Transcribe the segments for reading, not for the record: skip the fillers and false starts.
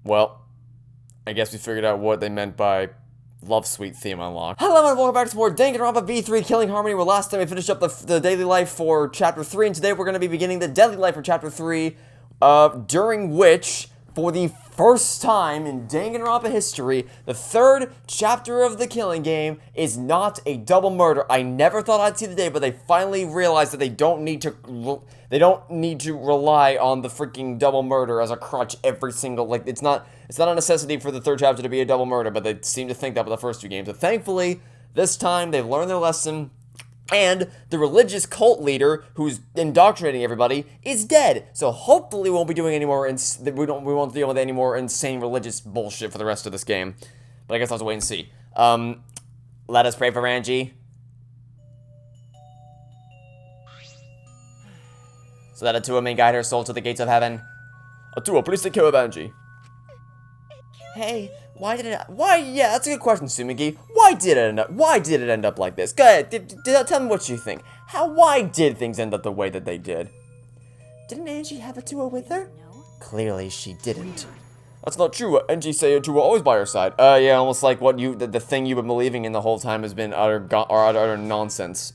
Well, I guess we figured out what they meant by Love Suite theme unlock. Hello and welcome back to more Danganronpa V3 Killing Harmony, where last time we finished up the daily life for Chapter 3, and today we're going to be beginning the deadly life for Chapter 3, during which, for the first time in Danganronpa history, the third chapter of the killing game is not a double murder. I never thought I'd see the day, but they finally realized that they don't need to rely on the freaking double murder as a crutch every single, like, it's not a necessity for the third chapter to be a double murder, but they seem to think that with the first two games. So thankfully, this time they've learned their lesson. And the religious cult leader who's indoctrinating everybody is dead. So hopefully we won't be doing any more. We won't deal with any more insane religious bullshit for the rest of this game. But I guess I'll have to wait and see. Let us pray for Angie. So that Atua may guide her soul to the gates of heaven. Atua, please take care of Angie. Hey, yeah, that's a good question, Sumigi. Why did it end up like this? Go ahead, tell me what you think. Why did things end up the way that they did? Didn't Angie have Atua with her? No. Clearly she didn't. That's not true. Angie say Atua always by her side. Yeah, almost like what the thing you've been believing in the whole time has been utter nonsense.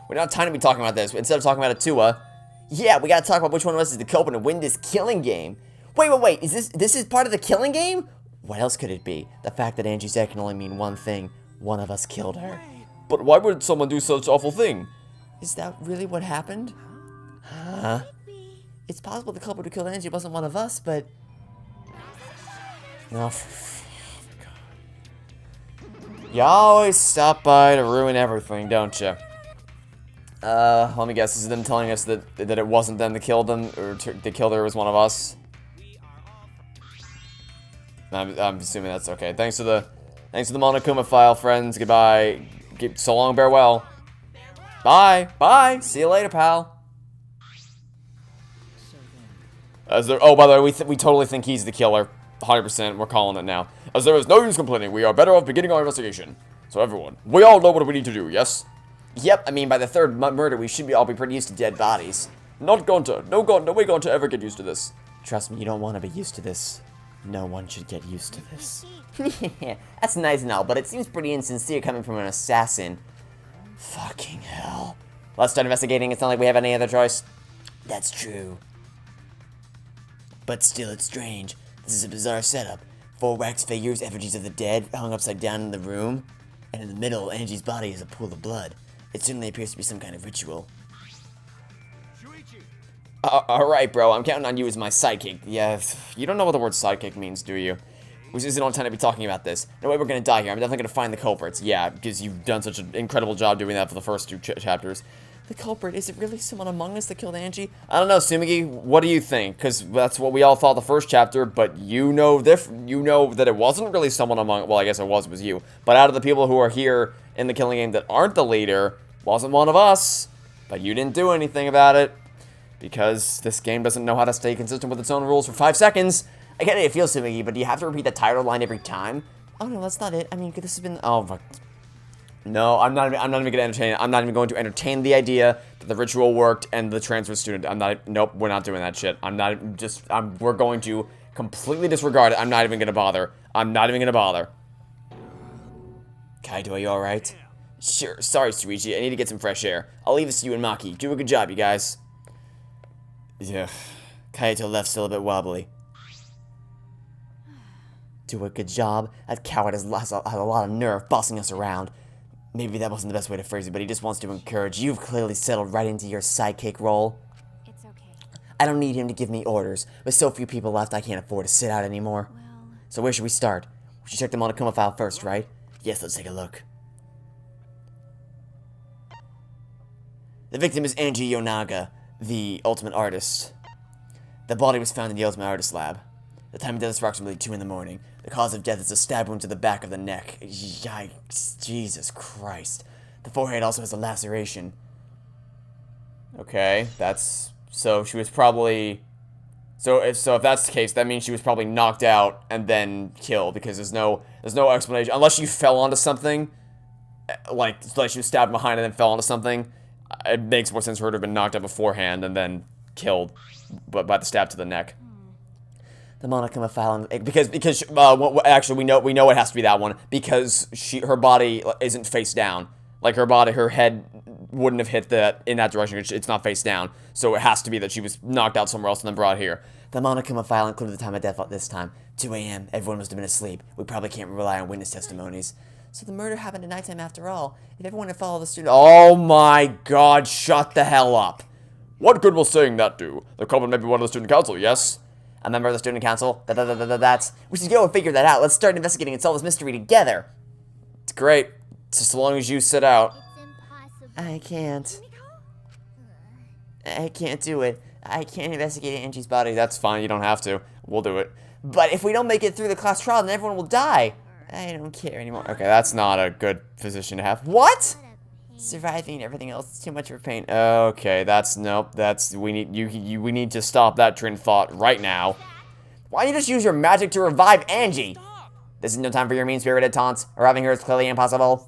We don't have time to be talking about this. Instead of talking about Atua, yeah, we gotta talk about which one of us is the culprit and win this killing game. Wait, is this is part of the killing game? What else could it be? The fact that Angie's death can only mean one thing. One of us killed her. But why would someone do such awful thing? Is that really what happened? Huh? It's possible the culprit who killed Angie wasn't one of us, but... No, oh my god. You always stop by to ruin everything, don't you? Let me guess, this is them telling us that it wasn't them that killed them, or the killer was one of us? I'm assuming that's okay. Thanks to the Monokuma file, friends. Goodbye. So long, farewell. Bye. See you later, pal. Oh, by the way, we totally think he's the killer. 100%. We're calling it now. As there is no use complaining, we are better off beginning our investigation. So everyone, we all know what we need to do, yes? Yep. I mean, by the third murder, we should all be pretty used to dead bodies. No way going to ever get used to this. Trust me, you don't want to be used to this. No one should get used to this. That's nice and all, but it seems pretty insincere coming from an assassin. Fucking hell. Let's start investigating. It's not like we have any other choice. That's true. But still, it's strange. This is a bizarre setup. 4 wax figures, effigies of the dead, hung upside down in the room. And in the middle, Angie's body is a pool of blood. It certainly appears to be some kind of ritual. Alright, bro, I'm counting on you as my sidekick. Yeah, you don't know what the word sidekick means, do you? Which isn't on time to be talking about this. No way we're gonna die here. I'm definitely gonna find the culprits. Yeah, because you've done such an incredible job doing that for the first 2 chapters. The culprit, is it really someone among us that killed Angie? I don't know, Sumigi, what do you think? Because that's what we all thought the first chapter, but you know that it wasn't really someone among, well, I guess it was you. But out of the people who are here in the killing game that aren't the leader, wasn't one of us. But you didn't do anything about it. Because this game doesn't know how to stay consistent with its own rules for 5 seconds. I get it, it feels Sumigi, but do you have to repeat the title line every time? Oh no, that's not it. I mean, this has been, oh fuck. No, I'm not even gonna entertain it. I'm not even going to entertain the idea that the ritual worked and the transfer student. Nope, we're not doing that shit. We're going to completely disregard it. I'm not even gonna bother. Kaito, are you alright? Sure, sorry, Shuichi, I need to get some fresh air. I'll leave this to you and Maki. Do a good job, you guys. Yeah, Kaito left still a bit wobbly. Do a good job? That coward has a lot of nerve bossing us around. Maybe that wasn't the best way to phrase it, but he just wants to encourage. You've clearly settled right into your sidekick role. It's okay. I don't need him to give me orders. With so few people left, I can't afford to sit out anymore. Well... So where should we start? We should check the Monokuma file first, right? Yes, let's take a look. The victim is Angie Yonaga, the Ultimate Artist. The body was found in the Ultimate Artist lab. The time of death is approximately 2 in the morning. The cause of death is a stab wound to the back of the neck. Yikes. Jesus Christ. The forehead also has a laceration. Okay, so she was probably... So if that's the case, that means she was probably knocked out and then killed, because there's no explanation. Unless you fell onto something, like she was stabbed behind and then fell onto something, it makes more sense for her to have been knocked out beforehand and then killed by the stab to the neck. The Monokuma file, because actually we know it has to be that one because her body isn't face down. Like her head wouldn't have hit in that direction. It's not face down, so it has to be that she was knocked out somewhere else and then brought here. The Monokuma file included the time of death at this time, 2 a.m. Everyone must have been asleep. We probably can't rely on witness testimonies. So the murder happened at nighttime after all. If everyone had followed the student... Oh my god, shut the hell up. What good will saying that do? The culprit may be one of the student council, yes? A member of the student council? That's... We should go and figure that out. Let's start investigating and solve this mystery together. It's great. Just as long as you sit out. I can't. I can't do it. I can't investigate Angie's body. That's fine. You don't have to. We'll do it. But if we don't make it through the class trial, then everyone will die. I don't care anymore. Okay, that's not a good position to have. What? Surviving and everything else is too much for pain. Okay, we need to stop that train of thought right now. Why don't you just use your magic to revive Angie? This is no time for your mean-spirited taunts. Reviving her is clearly impossible.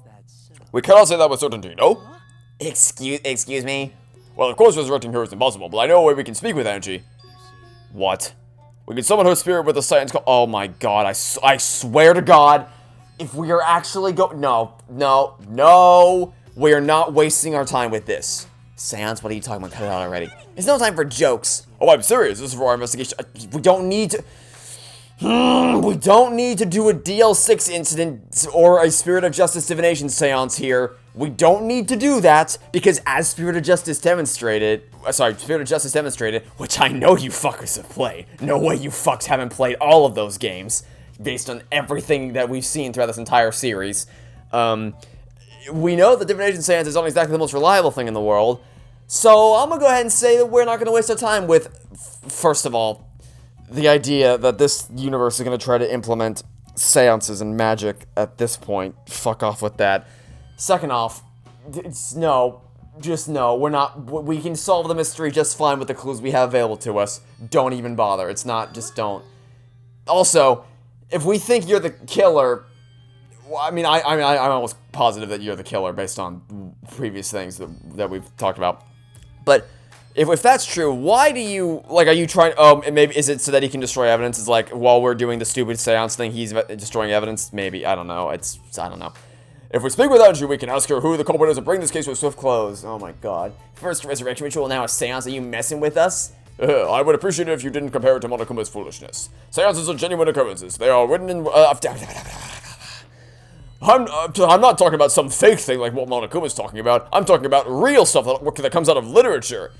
We cannot say that with certainty, no? Excuse me? Well, of course resurrecting her is impossible, but I know a way we can speak with Angie. What? We can summon her spirit with a science call. Oh my god, I swear to god, if we are actually No. We are not wasting our time with this. Seance, what are you talking about? Cut it out already. There's no time for jokes. Oh, I'm serious. This is for our investigation. We don't need to... we don't need to do a DL6 incident or a Spirit of Justice divination seance here. We don't need to do that because as Spirit of Justice demonstrated, which I know you fuckers have played. No way you fucks haven't played all of those games based on everything that we've seen throughout this entire series. We know that divination seance is not exactly the most reliable thing in the world. So I'm gonna go ahead and say that we're not gonna waste our time with, first of all, the idea that this universe is going to try to implement seances and magic at this point. Fuck off with that. Second off, no. We're not, we can solve the mystery just fine with the clues we have available to us. Don't even bother. It's not, just don't. Also, if we think you're the killer, well, I'm almost positive that you're the killer based on previous things that we've talked about. But... If that's true, why do you, are you trying, maybe, is it so that he can destroy evidence? It's like, while we're doing the stupid seance thing, he's destroying evidence? Maybe, I don't know, I don't know. If we speak with Angie, we can ask her who the culprit is and bring this case to a swift close. Oh my god. First resurrection ritual, now a seance, are you messing with us? I would appreciate it if you didn't compare it to Monokuma's foolishness. Seances are genuine occurrences. They are written in, I'm not talking about some fake thing like what Monokuma's talking about. I'm talking about real stuff that comes out of literature.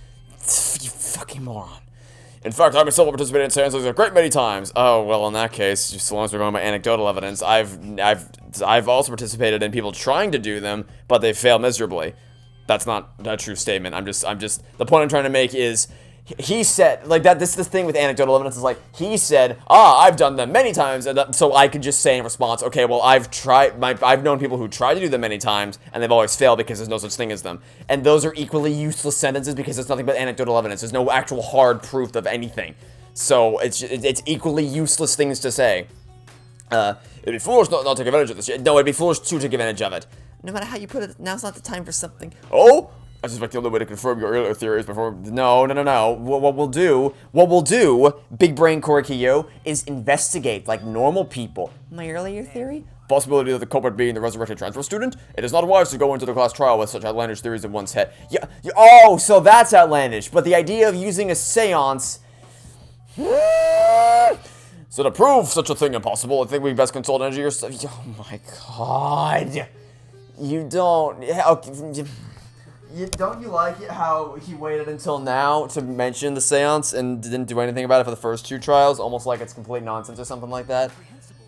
You fucking moron. In fact, I myself have participated in seances a great many times. Oh, well, in that case, just so long as we're going by anecdotal evidence, I've also participated in people trying to do them, but they fail miserably. That's not a true statement. I'm just, the point I'm trying to make is, he said, this thing with anecdotal evidence is he said, I've done them many times, and so I could just say in response, okay, well, I've known people who tried to do them many times, and they've always failed because there's no such thing as them. And those are equally useless sentences because it's nothing but anecdotal evidence. There's no actual hard proof of anything. So, it's equally useless things to say. It'd be foolish not to take advantage of this. No, it'd be foolish to take advantage of it. No matter how you put it, now's not the time for something. Oh? I suspect the only way to confirm your earlier theories before... No. What we'll do, Big Brain Korikiyo, is investigate like normal people. My earlier theory? Possibility of the culprit being the resurrected transfer student? It is not wise to go into the class trial with such outlandish theories in one's head. Oh, so that's outlandish. But the idea of using a seance... So to prove such a thing impossible, I think we best consult Angie yourself. Oh my god. You don't... Okay. Don't you like it how he waited until now to mention the seance and didn't do anything about it for the first 2 trials? Almost like it's complete nonsense or something like that.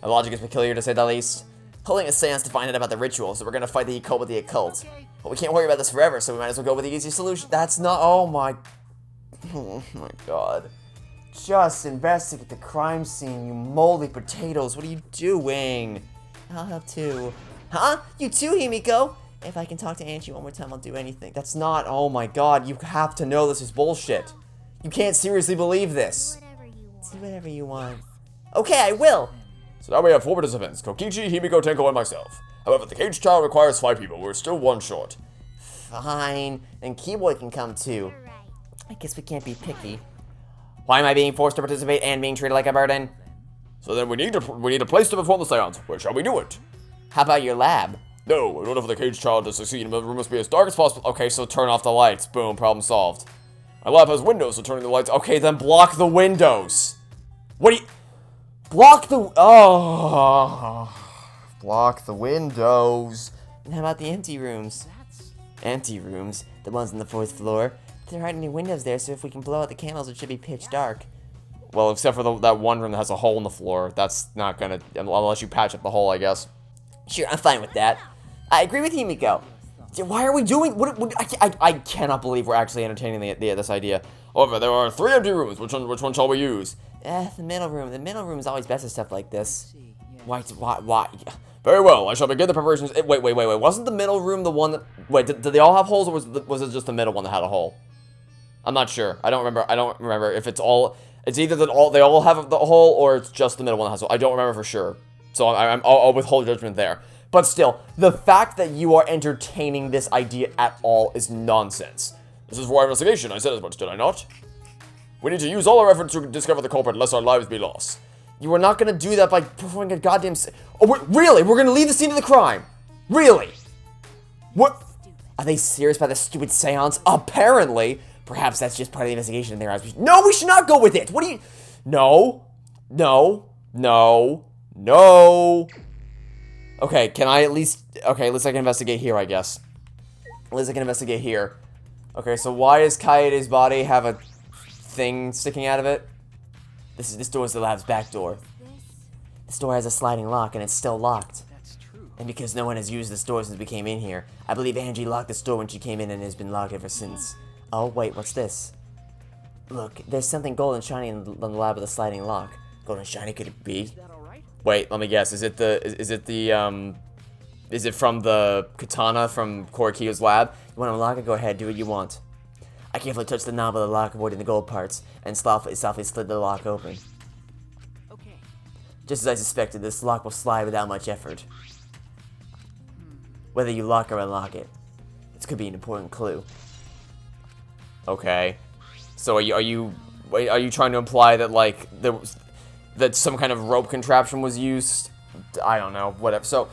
The logic is peculiar to say the least. Holding a seance to find out about the ritual, so we're gonna fight the occult with the occult. But we can't worry about this forever, so we might as well go with the easy solution. That's not- oh my god. Just investigate the crime scene, you moldy potatoes. What are you doing? I'll help too. Huh? You too, Himiko? If I can talk to Angie one more time, I'll do anything. That's not- oh my god, you have to know this is bullshit. You can't seriously believe this. Do whatever you want. Okay, I will! So now we have 4 participants, Kokichi, Himiko, Tenko, and myself. However, the cage trial requires 5 people. We're still 1 short. Fine. Then Keyboy can come too. I guess we can't be picky. Why am I being forced to participate and being treated like a burden? So then we need a place to perform the séance. Where shall we do it? How about your lab? No, in order for the caged child to succeed, the room must be as dark as possible. Okay, so turn off the lights. Boom, problem solved. My lab has windows, so turning the lights. Okay, then block the windows. What do you... Block the... Oh... Block the windows. And how about the empty rooms? Empty rooms? The ones on the 4th floor? There aren't any windows there, so if we can blow out the candles, it should be pitch dark. Well, except for that one room that has a hole in the floor. That's not gonna... Unless you patch up the hole, I guess. Sure, I'm fine with that. I agree with Himiko. Why are we doing... I cannot believe we're actually entertaining this idea. However, there are 3 empty rooms. Which one shall we use? The middle room. The middle room is always best at stuff like this. Why? Very well, I shall begin the preparations. Wait. Wasn't the middle room the one that... Wait, did they all have holes, or was it just the middle one that had a hole? I'm not sure. I don't remember if it's all... It's either that they all have the hole, or it's just the middle one that has a hole. I don't remember for sure. So I'll withhold judgment there. But still, the fact that you are entertaining this idea at all is nonsense. This is for our investigation. I said as much, did I not? We need to use all our efforts to discover the culprit, lest our lives be lost. You are not going to do that by performing a goddamn... Really? We're going to leave the scene of the crime? Really? What? Are they serious about this stupid seance? Apparently. Perhaps that's just part of the investigation in their eyes. No, we should not go with it. What do you... No. Okay, can I at least... Okay, at least I can investigate here, I guess. At least I can investigate here. Okay, so why does Kaede's body have a thing sticking out of it? This door is the lab's back door. This door has a sliding lock, and it's still locked. And because no one has used this door since we came in here, I believe Angie locked this door when she came in and has been locked ever since. Oh, wait, what's this? Look, there's something golden shiny in the lab with a sliding lock. Golden shiny, could it be? Wait, let me guess. Is it from the katana from Korikiyo's lab? You want to unlock it? Go ahead, do what you want. I carefully touched the knob of the lock, avoiding the gold parts, and softly slid the lock open. Okay. Just as I suspected, this lock will slide without much effort. Whether you lock or unlock it, this could be an important clue. Okay. So are you trying to imply that like that some kind of rope contraption was used? I don't know. Whatever. So,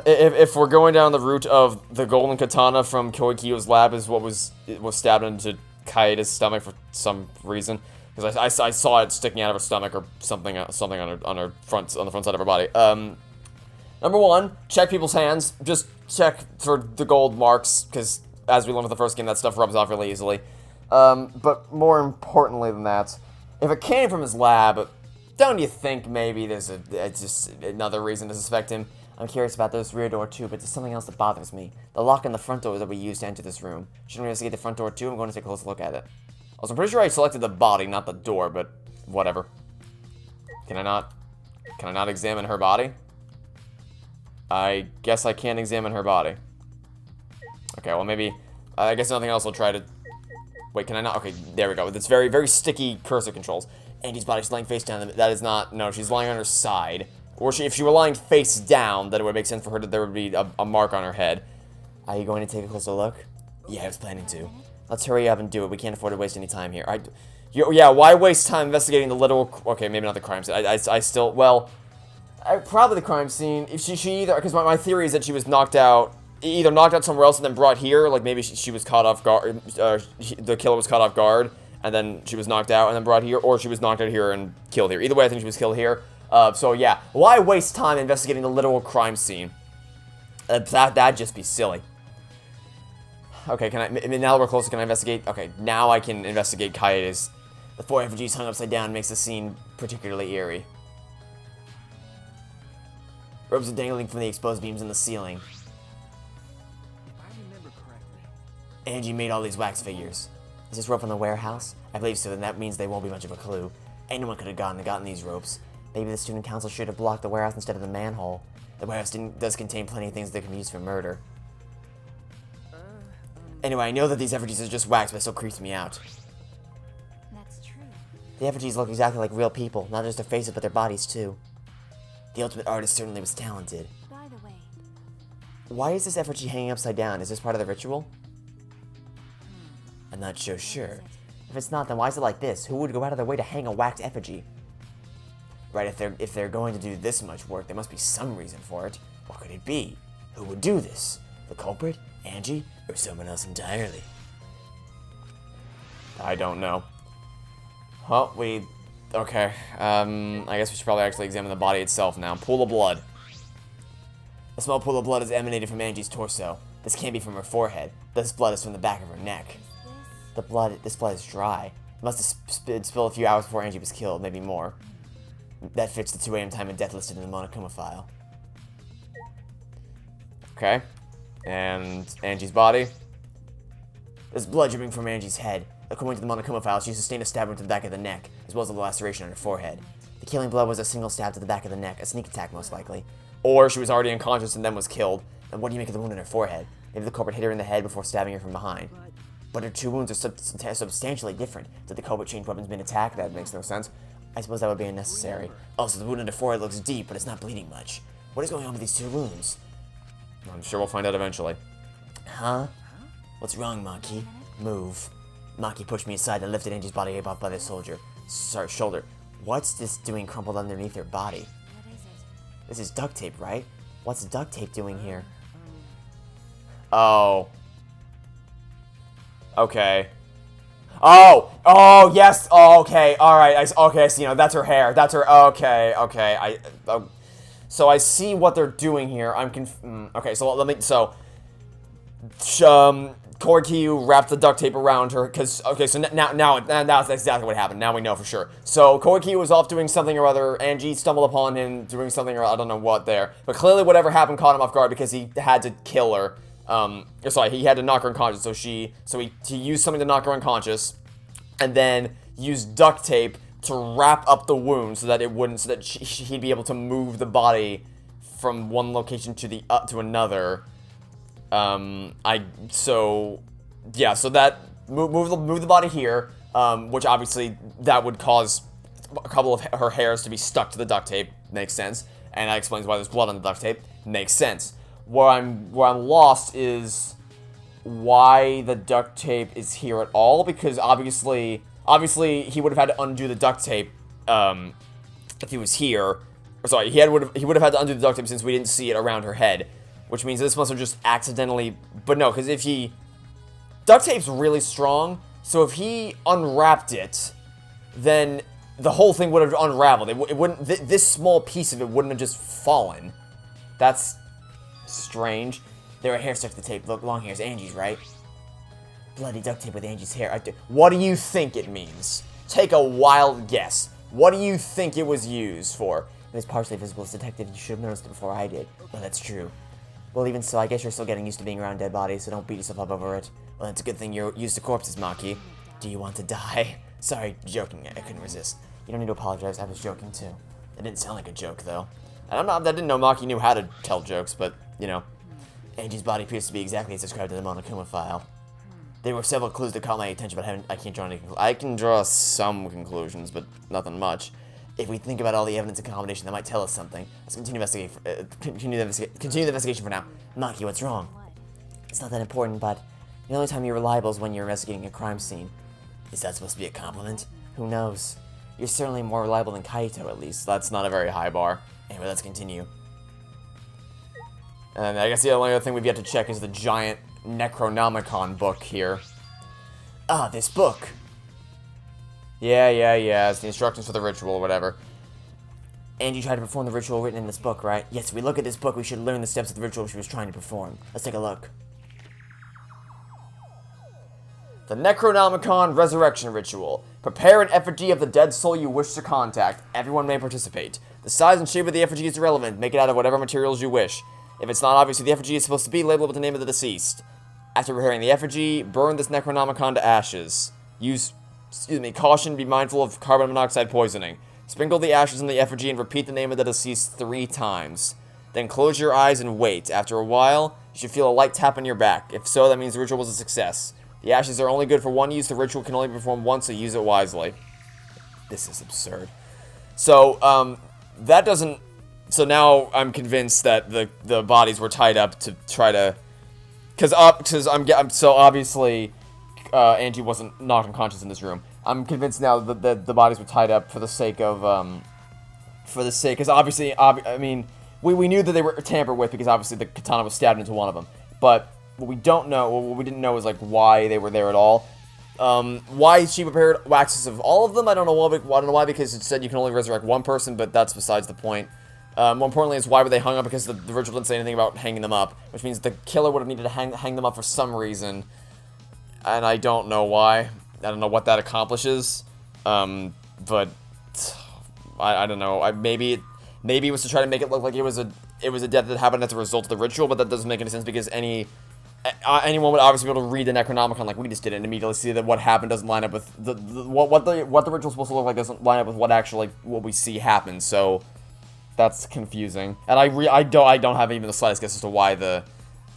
if we're going down the route of the golden katana from Korikiyo's lab is what was stabbed into Kaede's stomach for some reason, because I saw it sticking out of her stomach or something on the front side of her body. Number one, check people's hands. Just check for the gold marks, because as we learned with the first game, that stuff rubs off really easily. But more importantly than that, if it came from his lab, don't you think maybe there's just another reason to suspect him? I'm curious about this rear door too, but there's something else that bothers me. The lock on the front door that we used to enter this room. Shouldn't we investigate the front door too? I'm going to take a closer look at it. Also, I'm pretty sure I selected the body, not the door, but whatever. Can I not examine her body? I guess I can't examine her body. Okay, well maybe, I guess nothing else will try to... Wait, can I not? Okay, there we go. It's very, very sticky cursor controls. Angie's body's lying face down. That is not... No, she's lying on her side. Or if she were lying face down, then it would make sense for her that there would be a mark on her head. Are you going to take a closer look? Yeah, I was planning to. Let's hurry up and do it. We can't afford to waste any time here. Yeah, why waste time investigating the literal... Okay, maybe not the crime scene. I still... Well, probably the crime scene. If she either... Because my theory is that she was knocked out... Either knocked out somewhere else and then brought here. Like, maybe she was caught off guard... the killer was caught off guard. And then she was knocked out and then brought here. Or she was knocked out here and killed here. Either way, I think she was killed here. So yeah, why waste time investigating the literal crime scene? That'd just be silly. Okay, now that we're closer, can I investigate? Okay, now I can investigate Kaede's. The 4 effigies hung upside down makes the scene particularly eerie. Ropes are dangling from the exposed beams in the ceiling. If I remember correctly, Angie made all these wax figures. Is this rope from the warehouse? I believe so, then that means they won't be much of a clue. Anyone could have gotten these ropes. Maybe the student council should have blocked the warehouse instead of the manhole. The warehouse does contain plenty of things that can be used for murder. Anyway, I know that these effigies are just wax, but it still creeps me out. That's true. The effigies look exactly like real people, not just their faces, but their bodies too. The ultimate artist certainly was talented. By the way, Why is this effigy hanging upside down? Is this part of the ritual? I'm not so sure. If it's not, then why is it like this? Who would go out of their way to hang a wax effigy? Right, if they're going to do this much work, there must be some reason for it. What could it be? Who would do this? The culprit? Angie? Or someone else entirely? I don't know. Well, okay. I guess we should probably actually examine the body itself now. Pool of blood. A small pool of blood is emanated from Angie's torso. This can't be from her forehead. This blood is from the back of her neck. This blood is dry. It must have been spilled a few hours before Angie was killed, maybe more. That fits the 2 a.m. time of death listed in the Monokuma file. Okay. And Angie's body. There's blood dripping from Angie's head. According to the Monokuma file, she sustained a stab wound to the back of the neck, as well as a laceration on her forehead. The killing blow was a single stab to the back of the neck, a sneak attack most likely. Or she was already unconscious and then was killed. And what do you make of the wound in her forehead? Maybe the culprit hit her in the head before stabbing her from behind. But her 2 wounds are substantially different. Did the culprit change weapons mid-attack? That makes no sense. I suppose that would be unnecessary. Also, the wound in her forehead looks deep, but it's not bleeding much. What is going on with these 2 wounds? I'm sure we'll find out eventually. Huh? What's wrong, Maki? Move. Maki pushed me aside and lifted Angie's body up by the shoulder. What's this doing crumpled underneath her body? What is it? This is duct tape, right? What's duct tape doing here? Oh. Okay. Oh, yes. Oh, okay. All right. I see. That's her hair. That's her. Okay. So I see what they're doing here. Okay. So let me. Korikyu wrapped the duct tape around her so now that's exactly what happened. Now we know for sure. So Korikyu was off doing something or other. Angie stumbled upon him doing something or I don't know what there. But clearly whatever happened caught him off guard because he had to kill her. He had to knock her unconscious. So he used something to knock her unconscious, and then used duct tape to wrap up the wound so that he'd be able to move the body from one location to another. So that move the body here, which obviously that would cause a couple of her hairs to be stuck to the duct tape. Makes sense, and that explains why there's blood on the duct tape. Makes sense. Where I'm lost is why the duct tape is here at all, because obviously he would have had to undo the duct tape if he was here. Sorry, he would have had to undo the duct tape since we didn't see it around her head. Which means this must have just accidentally... But no, because duct tape's really strong, so if he unwrapped it, then the whole thing would have unraveled. It wouldn't... This small piece of it wouldn't have just fallen. That's strange. There are hair stuck to the tape. Look, long hair's Angie's, right? Bloody duct tape with Angie's hair. What do you think it means? Take a wild guess. What do you think it was used for? It was partially visible as detective. You should have noticed it before I did. Well, that's true. Well, even so, I guess you're still getting used to being around dead bodies, so don't beat yourself up over it. Well, it's a good thing you're used to corpses, Maki. Do you want to die? Sorry, joking. I couldn't resist. You don't need to apologize. I was joking, too. It didn't sound like a joke, though. And I didn't know Maki knew how to tell jokes, but, Angie's body appears to be exactly as described in the Monokuma file. There were several clues that caught my attention, but I can't draw any conclusions. I can draw some conclusions, but nothing much. If we think about all the evidence in combination, that might tell us something. Let's continue the investigation for now. Maki, what's wrong? It's not that important, but the only time you're reliable is when you're investigating a crime scene. Is that supposed to be a compliment? Who knows? You're certainly more reliable than Kaito, at least. That's not a very high bar. Anyway, let's continue. And I guess the only other thing we've yet to check is the giant Necronomicon book here. Ah, this book! Yeah, it's the instructions for the ritual or whatever. Angie tried to perform the ritual written in this book, right? Yes, if we look at this book, we should learn the steps of the ritual she was trying to perform. Let's take a look. The Necronomicon Resurrection Ritual. Prepare an effigy of the dead soul you wish to contact. Everyone may participate. The size and shape of the effigy is irrelevant. Make it out of whatever materials you wish. If it's not obvious who the effigy is supposed to be, label it with the name of the deceased. After preparing the effigy, burn this Necronomicon to ashes. Caution, be mindful of carbon monoxide poisoning. Sprinkle the ashes in the effigy and repeat the name of the deceased 3 times. Then close your eyes and wait. After a while, you should feel a light tap on your back. If so, that means the ritual was a success. The ashes are only good for one use. The ritual can only be performed once, so use it wisely. This is absurd. So, that doesn't... So now I'm convinced that the bodies were tied up to try to... So obviously... Angie wasn't knocked unconscious in this room. I'm convinced now that the bodies were tied up for the sake of, because obviously, I mean, we knew that they were tampered with because obviously the katana was stabbed into one of them. But what we didn't know was, like, why they were there at all. Why she prepared waxes of all of them, I don't know why, because it said you can only resurrect one person, but that's besides the point. More importantly is why were they hung up, because the ritual didn't say anything about hanging them up, which means the killer would have needed to hang them up for some reason, and I don't know why. I don't know what that accomplishes, but I don't know. Maybe it was to try to make it look like it was a death that happened as a result of the ritual, but that doesn't make any sense because anyone would obviously be able to read the Necronomicon like we just did and immediately see that what happened doesn't line up with what the ritual's supposed to look like doesn't line up with what actually what we see happen. So that's confusing, and I don't have even the slightest guess as to why the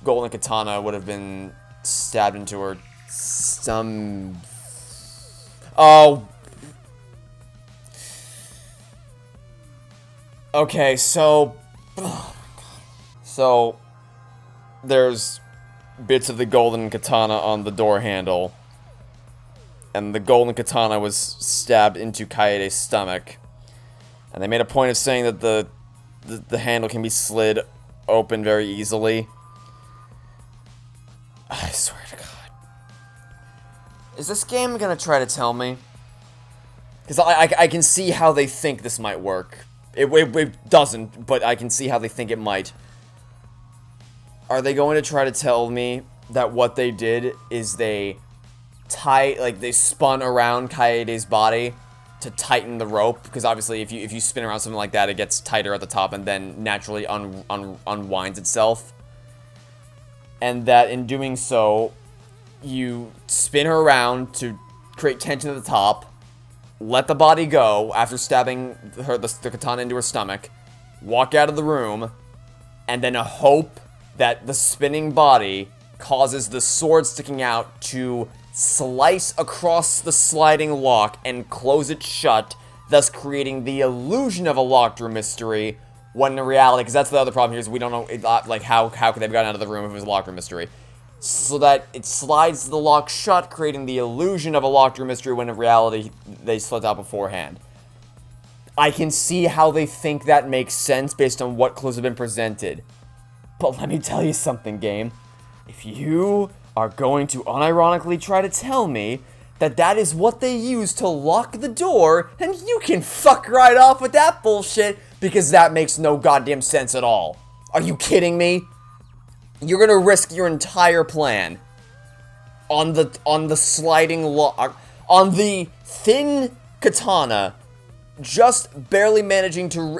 golden katana would have been stabbed into her Okay, so there's bits of the golden katana on the door handle, and the golden katana was stabbed into Kaede's stomach, and they made a point of saying that the handle can be slid open very easily. I swear to God. Is this game gonna try to tell me? Because I can see how they think this might work. It doesn't, but I can see how they think it might. Are they going to try to tell me that what they did is they spun around Kaede's body to tighten the rope? Because obviously if you spin around something like that, it gets tighter at the top and then naturally unwinds itself. And that in doing so, you spin her around to create tension at the top, let the body go after stabbing the katana into her stomach, walk out of the room, and then hope that the spinning body causes the sword sticking out to slice across the sliding lock and close it shut, thus creating the illusion of a locked room mystery, when in reality, because that's the other problem here, is we don't know, like, how could they have gotten out of the room if it was a locked room mystery. So that it slides the lock shut, creating the illusion of a locked room mystery, when in reality, they slipped out beforehand. I can see how they think that makes sense based on what clues have been presented. But let me tell you something, game. If you are going to unironically try to tell me that that is what they use to lock the door, then you can fuck right off with that bullshit, because that makes no goddamn sense at all. Are you kidding me? You're gonna risk your entire plan on the sliding lock, on the thin katana, just barely managing to,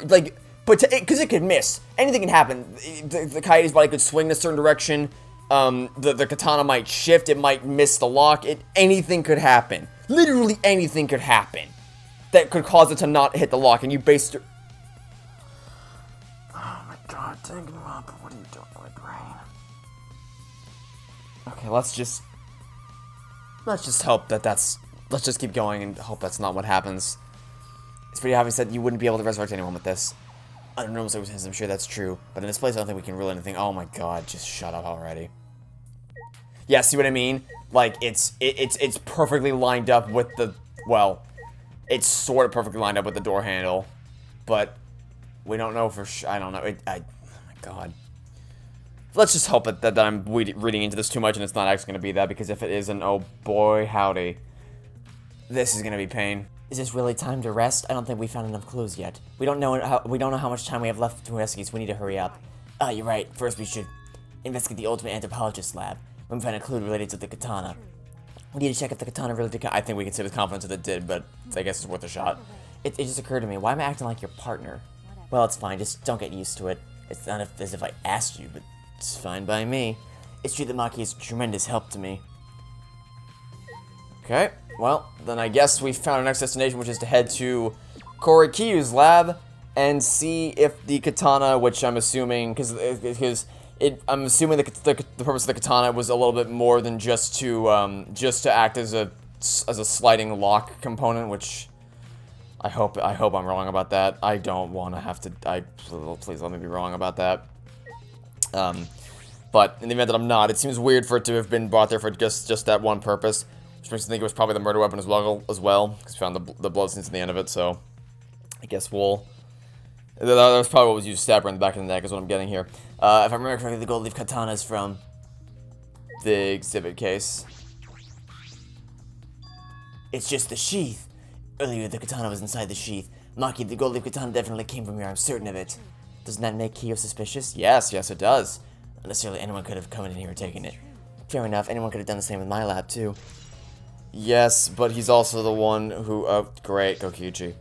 because it could miss. Anything can happen. The Kaede's body could swing in a certain direction. The katana might shift. It might miss the lock. Anything could happen. Literally anything could happen that could cause it to not hit the lock. And you based your... Oh my God, Danganronpa, what are you doing to my brain? Okay, let's just hope that's... Let's just keep going and hope that's not what happens. It's pretty obvious that you wouldn't be able to resurrect anyone with this. Under normal circumstances, I'm sure that's true. But in this place, I don't think we can rule anything. Oh my God, just shut up already. Yeah, see what I mean? Like, it's perfectly lined up with the... Well, it's sort of perfectly lined up with the door handle. But we don't know for sure. I don't know. Oh my God. Let's just hope that I'm reading into this too much and it's not actually going to be that. Because if it isn't, oh boy, howdy. This is going to be pain. Is this really time to rest? I don't think we found enough clues yet. We don't know how much time we have left to investigate, so we need to hurry up. Ah, you're right. First we should investigate the ultimate anthropologist lab. When we find a clue related to the katana. We need to check if the katana really did. I think we can say with confidence that it did, but I guess it's worth a shot. It just occurred to me, why am I acting like your partner? Well, it's fine, just don't get used to it. It's not as if I asked you, but it's fine by me. It's true that Maki is tremendous help to me. Okay, well, then I guess we found our next destination, which is to head to Korikiyu's lab and see if the katana, which I'm assuming, I'm assuming the purpose of the katana was a little bit more than just to act as a sliding lock component, which I hope I'm wrong about that. I don't want to have to. Please let me be wrong about that. But in the event that I'm not, it seems weird for it to have been brought there for just that one purpose. Which makes me think it was probably the murder weapon as well, because we found the bloodstains at the end of it, so I guess we'll... That was probably what was used to stab her in the back of the neck, is what I'm getting here. If I remember correctly, the gold leaf katana is from the exhibit case. It's just the sheath. Earlier, the katana was inside the sheath. Maki, the gold leaf katana definitely came from here, I'm certain of it. Doesn't that make Kyo suspicious? Yes, it does. Not necessarily anyone could have come in here and taken it. Fair enough, anyone could have done the same with my lab, too. Yes, but he's also the one who... Oh, great, Kokichi.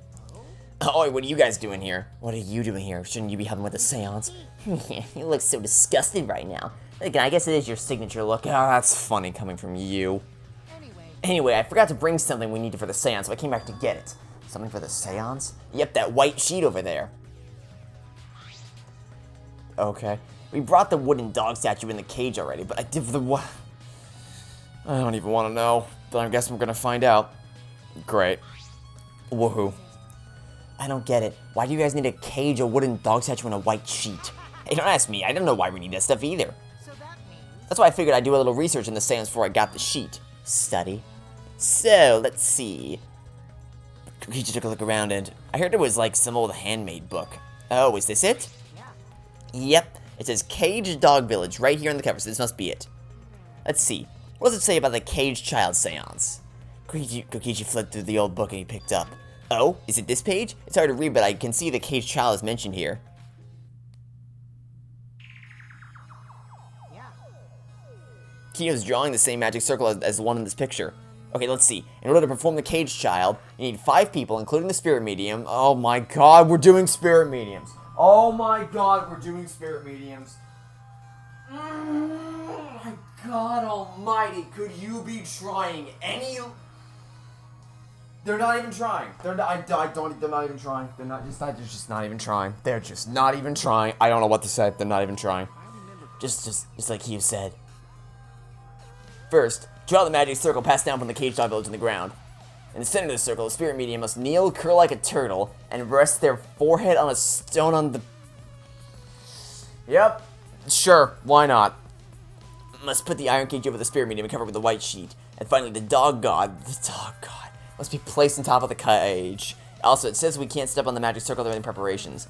Oh, what are you guys doing here? What are you doing here? Shouldn't you be helping with the séance? You look so disgusted right now. Again, I guess it is your signature look. Oh, that's funny coming from you. Anyway, I forgot to bring something we needed for the séance, so I came back to get it. Something for the séance? Yep, that white sheet over there. Okay. We brought the wooden dog statue in the cage already, but I did the what? I don't even want to know, but I guess we're gonna find out. Great. Woohoo. I don't get it. Why do you guys need a cage, a wooden dog statue, and a white sheet? Hey, don't ask me. I don't know why we need that stuff either. That's why I figured I'd do a little research in the séance before I got the sheet. Study. So, let's see. Kokichi took a look around and I heard it was like some old handmade book. Oh, is this it? Yep. It says Caged Dog Village right here on the cover, so this must be it. Let's see. What does it say about the Caged Child Seance? Kokichi flipped through the old book and he picked up. Oh, is it this page? It's hard to read, but I can see the Caged Child is mentioned here. Kyo's drawing the same magic circle as the one in this picture. Okay, let's see. In order to perform the Caged Child, you need 5 people, including the spirit medium. Oh my god, we're doing spirit mediums. Oh my god, we're doing spirit mediums. My god almighty, could you be trying any... They're not even trying. They're not even trying. They're just not even trying. They're just not even trying. I don't know what to say. They're not even trying. Just like Hugh said. First, draw the magic circle passed down from the Caged Dog Village in the ground. In the center of the circle, the spirit medium must kneel, curl like a turtle, and rest their forehead on a stone on the... Yep. Sure, why not? Must put the iron cage over the spirit medium and cover it with a white sheet. And finally, the dog god, must be placed on top of the cage. Also, it says we can't step on the magic circle during the preparations.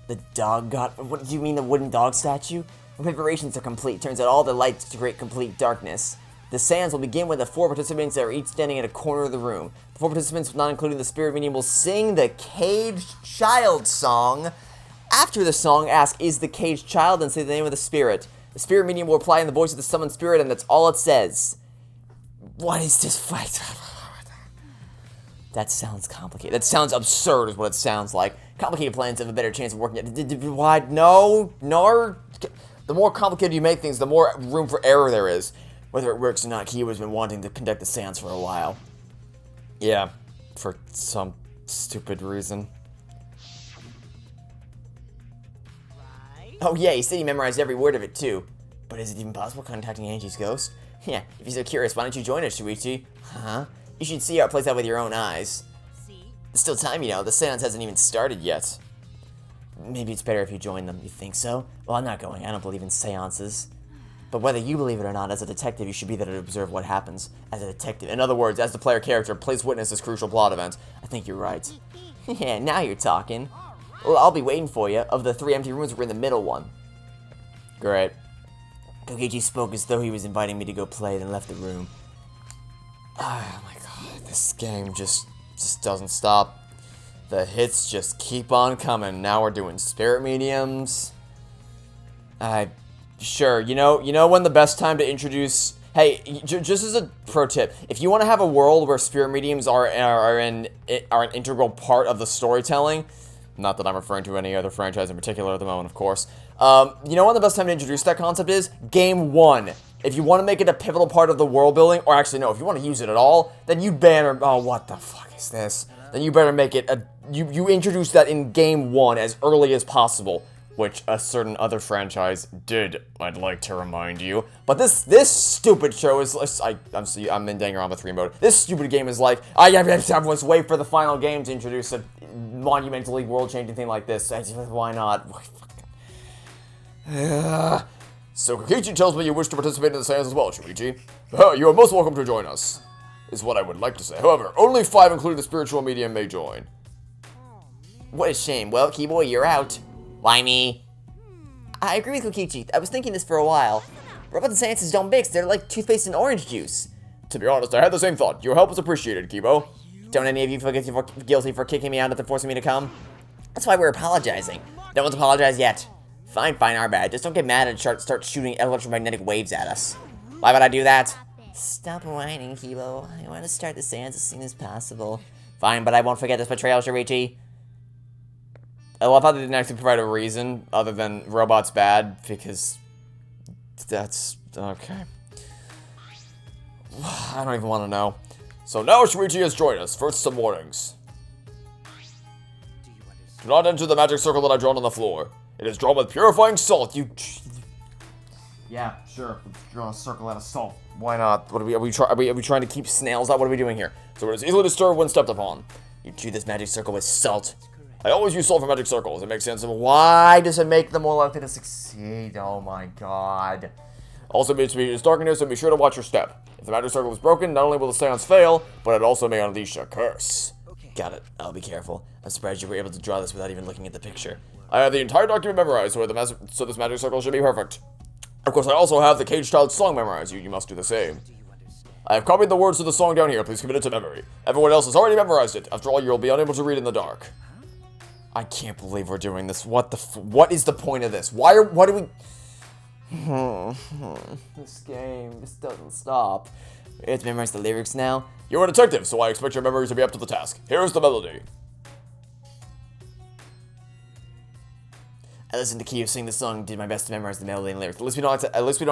The dog god? What do you mean, the wooden dog statue? When preparations are complete, turns out all the lights to create complete darkness. The séance will begin with the 4 participants that are each standing in a corner of the room. The 4 participants, not including the spirit medium, will sing the Caged Child song. After the song, ask, is the Caged Child, and say the name of the spirit. The spirit medium will reply in the voice of the summoned spirit, and that's all it says. What is this fight? That sounds complicated. That sounds absurd is what it sounds like. Complicated plans have a better chance of working. Why? No. The more complicated you make things, the more room for error there is. Whether it works or not, Kyo has been wanting to conduct the séance for a while. Yeah, for some stupid reason. Oh yeah, he said he memorized every word of it too. But is it even possible contacting Angie's ghost? Yeah, if you're so curious, why don't you join us, Shuichi? Huh? You should see how it plays out with your own eyes. There's still time, you know. The séance hasn't even started yet. Maybe it's better if you join them. You think so? Well, I'm not going. I don't believe in séances. But whether you believe it or not, as a detective, you should be there to observe what happens. As a detective. In other words, as the player character, please witness this crucial plot event. I think you're right. Yeah, now you're talking. Well, I'll be waiting for you. Of the 3 empty rooms, we're in the middle one. Great. Kokichi spoke as though he was inviting me to go play, then left the room. Oh my god, this game just doesn't stop. The hits just keep on coming. Now we're doing spirit mediums. Sure, you know when the best time to introduce... Hey, just as a pro tip, if you want to have a world where spirit mediums are an integral part of the storytelling, not that I'm referring to any other franchise in particular at the moment, of course, you know when the best time to introduce that concept is? Game 1. If you want to make it a pivotal part of the world building, or actually no, if you want to use it at all, then you better... Oh, what the fuck is this? Then you better make it a... You introduce that in Game 1 as early as possible. Which a certain other franchise did, I'd like to remind you. But this stupid show is... I'm in Danganronpa 3 mode. This stupid game is like, everyone's wait for the final game to introduce a monumentally world-changing thing like this. Why not? So Kokichi tells me you wish to participate in the séance as well, Shuichi. You are most welcome to join us. is what I would like to say. However, only 5, including the spiritual medium, may join. What a shame. Well, Keyboy, you're out. Why me? I agree with Kokichi. I was thinking this for a while. Robots and seances don't mix. They're like toothpaste and orange juice. To be honest, I had the same thought. Your help is appreciated, Kibo. Don't any of you feel guilty for kicking me out after forcing me to come? That's why we're apologizing. No one's apologized yet. Fine, our bad. Just don't get mad and start shooting electromagnetic waves at us. Why would I do that? Stop whining, Kibo. I want to start the seance as soon as possible. Fine, but I won't forget this betrayal, Shirichi. I love how they didn't actually provide a reason other than robots bad, because that's okay. I don't even want to know. So now Shirichi has joined us. First, some warnings. Do not enter the magic circle that I've drawn on the floor. It is drawn with purifying salt. Yeah, sure. Let's draw a circle out of salt. Why not? What are we trying to keep snails out? What are we doing here? So it is easily disturbed when stepped upon. You chew this magic circle with salt. I always use salt for magic circles. It makes sense. Why does it make them more likely to succeed? Oh my god. Also means to be dark in here, so be sure to watch your step. If the magic circle is broken, not only will the seance fail, but it also may unleash a curse. Got it. I'll be careful. I'm surprised you were able to draw this without even looking at the picture. I have the entire document memorized, so this magic circle should be perfect. Of course, I also have the Cage Child song memorized. You must do the same. I have copied the words to the song down here. Please commit it to memory. Everyone else has already memorized it. After all, you'll be unable to read in the dark. I can't believe we're doing this. What is the point of this? What do we... This game, this doesn't stop. We have to memorize the lyrics now. You're a detective, so I expect your memories to be up to the task. Here's the melody. I listened to Kyo sing the song, did my best to memorize the melody and lyrics. At least we don't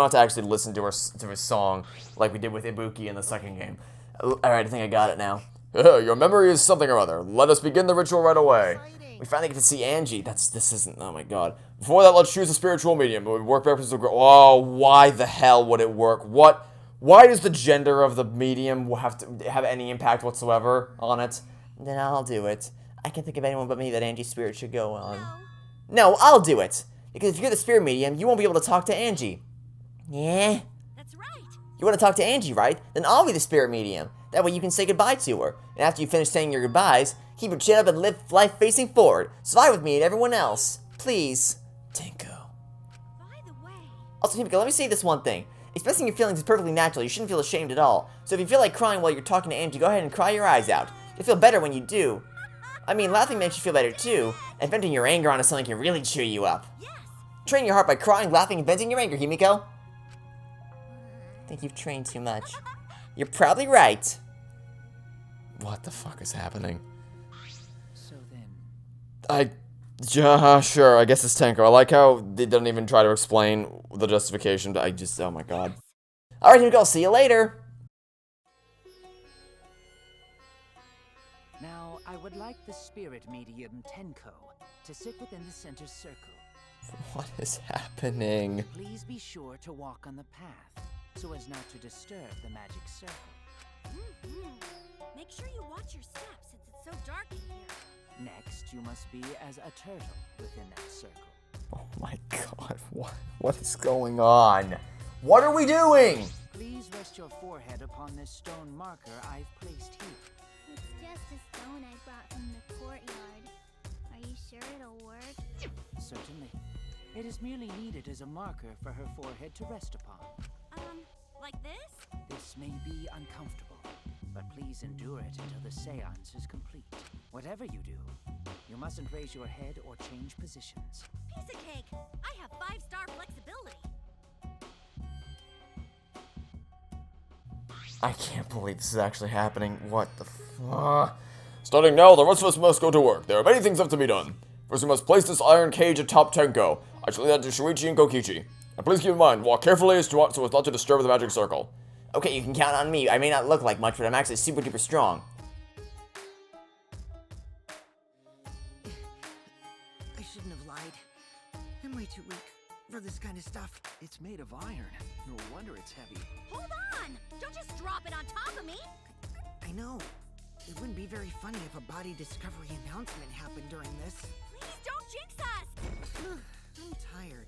have to actually listen to her song like we did with Ibuki in the second game. Alright, I think I got it now. Your memory is something or other. Let us begin the ritual right away. We finally get to see Angie. This isn't, oh my god. Before that, let's choose a spiritual medium. It would work better. Oh, why the hell would it work? Why does the gender of the medium have to have any impact whatsoever on it? Then I'll do it. I can't think of anyone but me that Angie's spirit should go on. No, I'll do it. Because if you're the spirit medium, you won't be able to talk to Angie. Yeah? That's right. You want to talk to Angie, right? Then I'll be the spirit medium. That way you can say goodbye to her. And after you finish saying your goodbyes, keep your chin up and live life facing forward. Survive with me and everyone else. Please. Tenko. By the way... Also, Himiko, let me say this one thing. Expressing your feelings is perfectly natural. You shouldn't feel ashamed at all. So if you feel like crying while you're talking to Angie, go ahead and cry your eyes out. You'll feel better when you do. I mean, laughing makes you feel better too. And venting your anger onto something can really cheer you up. Yes. Train your heart by crying, laughing, and venting your anger, Himiko. I think you've trained too much. You're probably right. What the fuck is happening? So then... Sure, I guess it's Tenko. I like how they don't even try to explain the justification, but oh my god. Alright, Himiko, see you later. Now, I would like the spirit medium Tenko to sit within the center circle. What is happening? Please be sure to walk on the path, so as not to disturb the magic circle. Make sure you watch your steps since it's so dark in here. Next, you must be as a turtle within that circle. Oh my god, what is going on? What are we doing? Please rest your forehead upon this stone marker I've placed here. It's just a stone I brought from the courtyard. Are you sure it'll work? Certainly. It is merely needed as a marker for her forehead to rest upon. Like this? This may be uncomfortable, but please endure it until the séance is complete. Whatever you do, you mustn't raise your head or change positions. Piece of cake. I have 5-star flexibility. I can't believe this is actually happening. What the fuck? Starting now, the rest of us must go to work. There are many things left to be done. First, we must place this iron cage atop Tenko. I shall leave that to Shuichi and Kokichi. And please keep in mind, walk carefully so as not to disturb the magic circle. Okay, you can count on me. I may not look like much, but I'm actually super duper strong. I shouldn't have lied. I'm way too weak for this kind of stuff. It's made of iron. No wonder it's heavy. Hold on! Don't just drop it on top of me! I know. It wouldn't be very funny if a body discovery announcement happened during this. Please don't jinx us! I'm tired.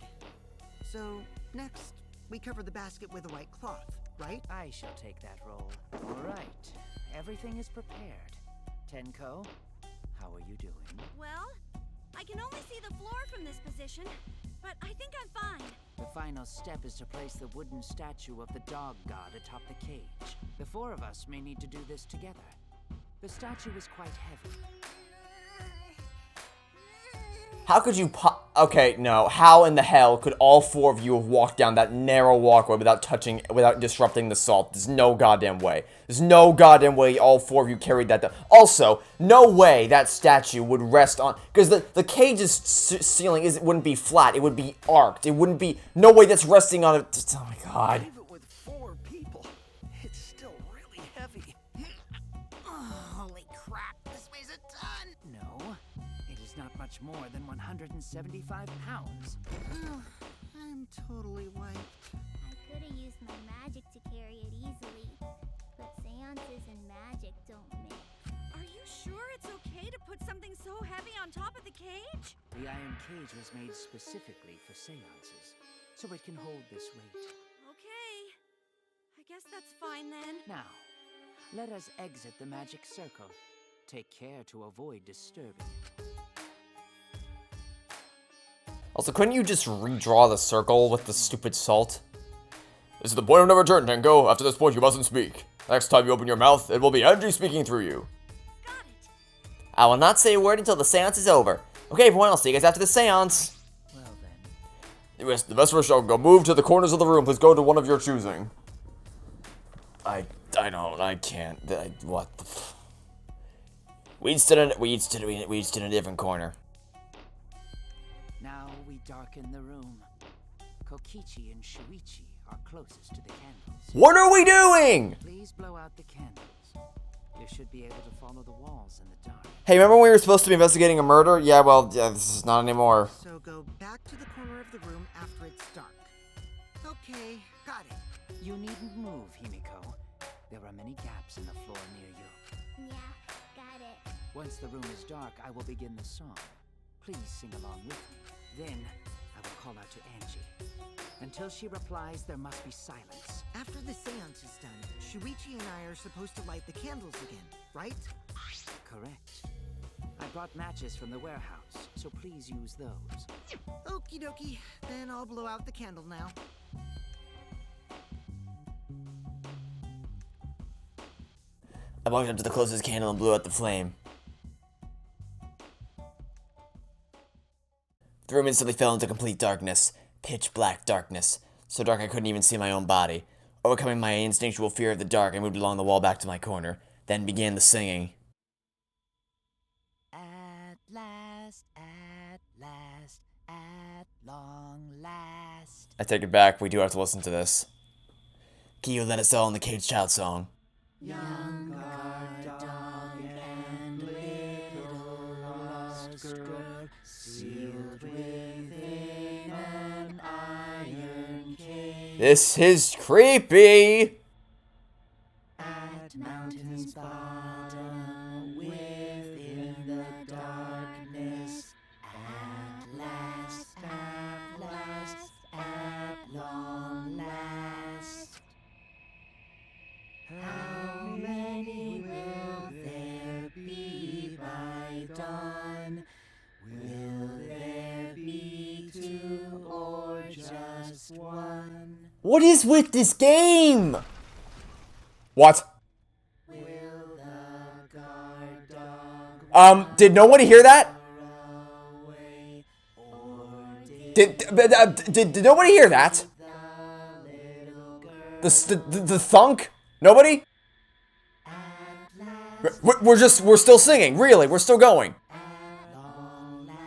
So, next, we cover the basket with a white cloth, right? I shall take that role. All right. everything is prepared. Tenko, how are you doing? Well, I can only see the floor from this position, but I think I'm fine. The final step is to place the wooden statue of the dog god atop the cage. The four of us may need to do this together. The statue is quite heavy. How could you okay, no. How in the hell could all four of you have walked down that narrow walkway without disrupting the salt? There's no goddamn way. There's no goddamn way all four of you carried that down. Also, no way that statue would rest on, because the cage's ceiling wouldn't be flat. It would be arced. It wouldn't be, no way that's resting on it. Oh my god. Even with 4 people, it's still really heavy. Holy crap, this weighs a ton! No, it is not much more than 175 pounds. I'm totally wiped. I could have used my magic to carry it easily, but seances and magic don't mix. Are you sure it's okay to put something so heavy on top of the cage? The iron cage was made specifically for seances, so it can hold this weight. Okay. I guess that's fine then. Now, let us exit the magic circle. Take care to avoid disturbing it. Also, couldn't you just redraw the circle with the stupid salt? This is the point of no return, Tenko. After this point, you mustn't speak. Next time you open your mouth, it will be Angie speaking through you. Got it. I will not say a word until the seance is over. Okay, everyone, I'll see you guys after the seance. Well then, The rest of us shall go move to the corners of the room. Please go to one of your choosing. I can't. What the we each stood in a different corner. now we darken the room. Kokichi and Shuichi are closest to the candles. What are we doing? Please blow out the candles. You should be able to follow the walls in the dark. Hey, remember when we were supposed to be investigating a murder? Yeah, well, this is not anymore. So go back to the corner of the room after it's dark. Okay, got it. You needn't move, Himiko. There are many gaps in the floor near you. Yeah, got it. Once the room is dark, I will begin the song. Please sing along with me. Then, I will call out to Angie. Until she replies, there must be silence. After the seance is done, Shuichi and I are supposed to light the candles again, right? Correct. I brought matches from the warehouse, so please use those. Okie dokie, then I'll blow out the candle now. I walked up to the closest candle and blew out the flame. The room instantly fell into complete darkness. Pitch black darkness. So dark I couldn't even see my own body. Overcoming my instinctual fear of the dark, I moved along the wall back to my corner. Then began the singing. At last, at long last. I take it back, we do have to listen to this. Kiyo led us all in the Cage Child song. Young guard dog and little lost girl, sealed within an iron cage. This is creepy! At mountain's bottom, within the darkness, at last, at long last. How many will there be by dawn? Will there be 2 or just 1? What is with this game? What? Will the guard dog Did nobody hear that? away, or Did nobody hear that? the little girl The thunk? Nobody? We're still singing, really, we're still going. long last?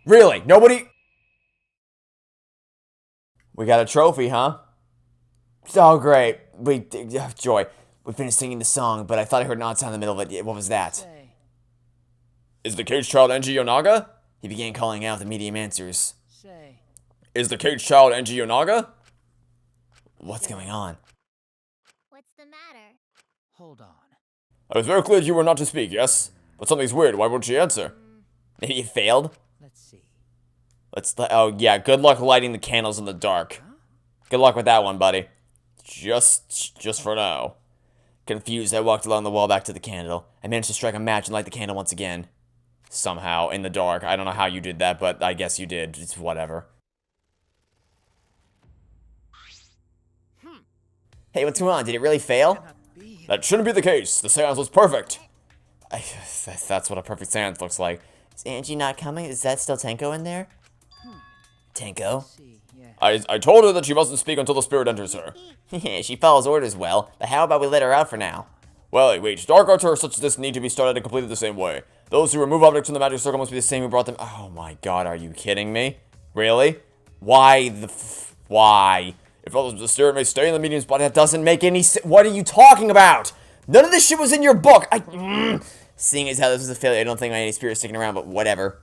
Really, nobody? We got a trophy, huh? Oh, great. Joy. We finished singing the song, but I thought I heard an odd sound in the middle of it. What was that? Say, Is the cage child Angie Yonaga? He began calling out the medium answers. say, Is the cage child Angie Yonaga? What's going on? What's the matter? hold on. I was very clear you were not to speak, yes? But something's weird. Why won't she answer? Maybe you failed? Let's see. Oh, yeah, good luck lighting the candles in the dark. Good luck with that one, buddy. Just for now. Confused, I walked along the wall back to the candle. I managed to strike a match and light the candle once again. Somehow, in the dark. I don't know how you did that, but I guess you did. It's whatever. Hey, what's going on? Did it really fail? That shouldn't be the case. The seance was perfect. That's what a perfect seance looks like. Is Angie not coming? Is that still Tenko in there? Tenko? I told her that she mustn't speak until the spirit enters her. She follows orders well, but how about we let her out for now? Well, wait, dark arts such as this need to be started and completed the same way. Those who remove objects from the magic circle must be the same who brought them. Oh my god, are you kidding me? Really? Why? If others, the spirit may stay in the medium's body, that doesn't make any sense. What are you talking about? None of this shit was in your book. Seeing as how this was a failure, I don't think any spirit sticking around, but whatever.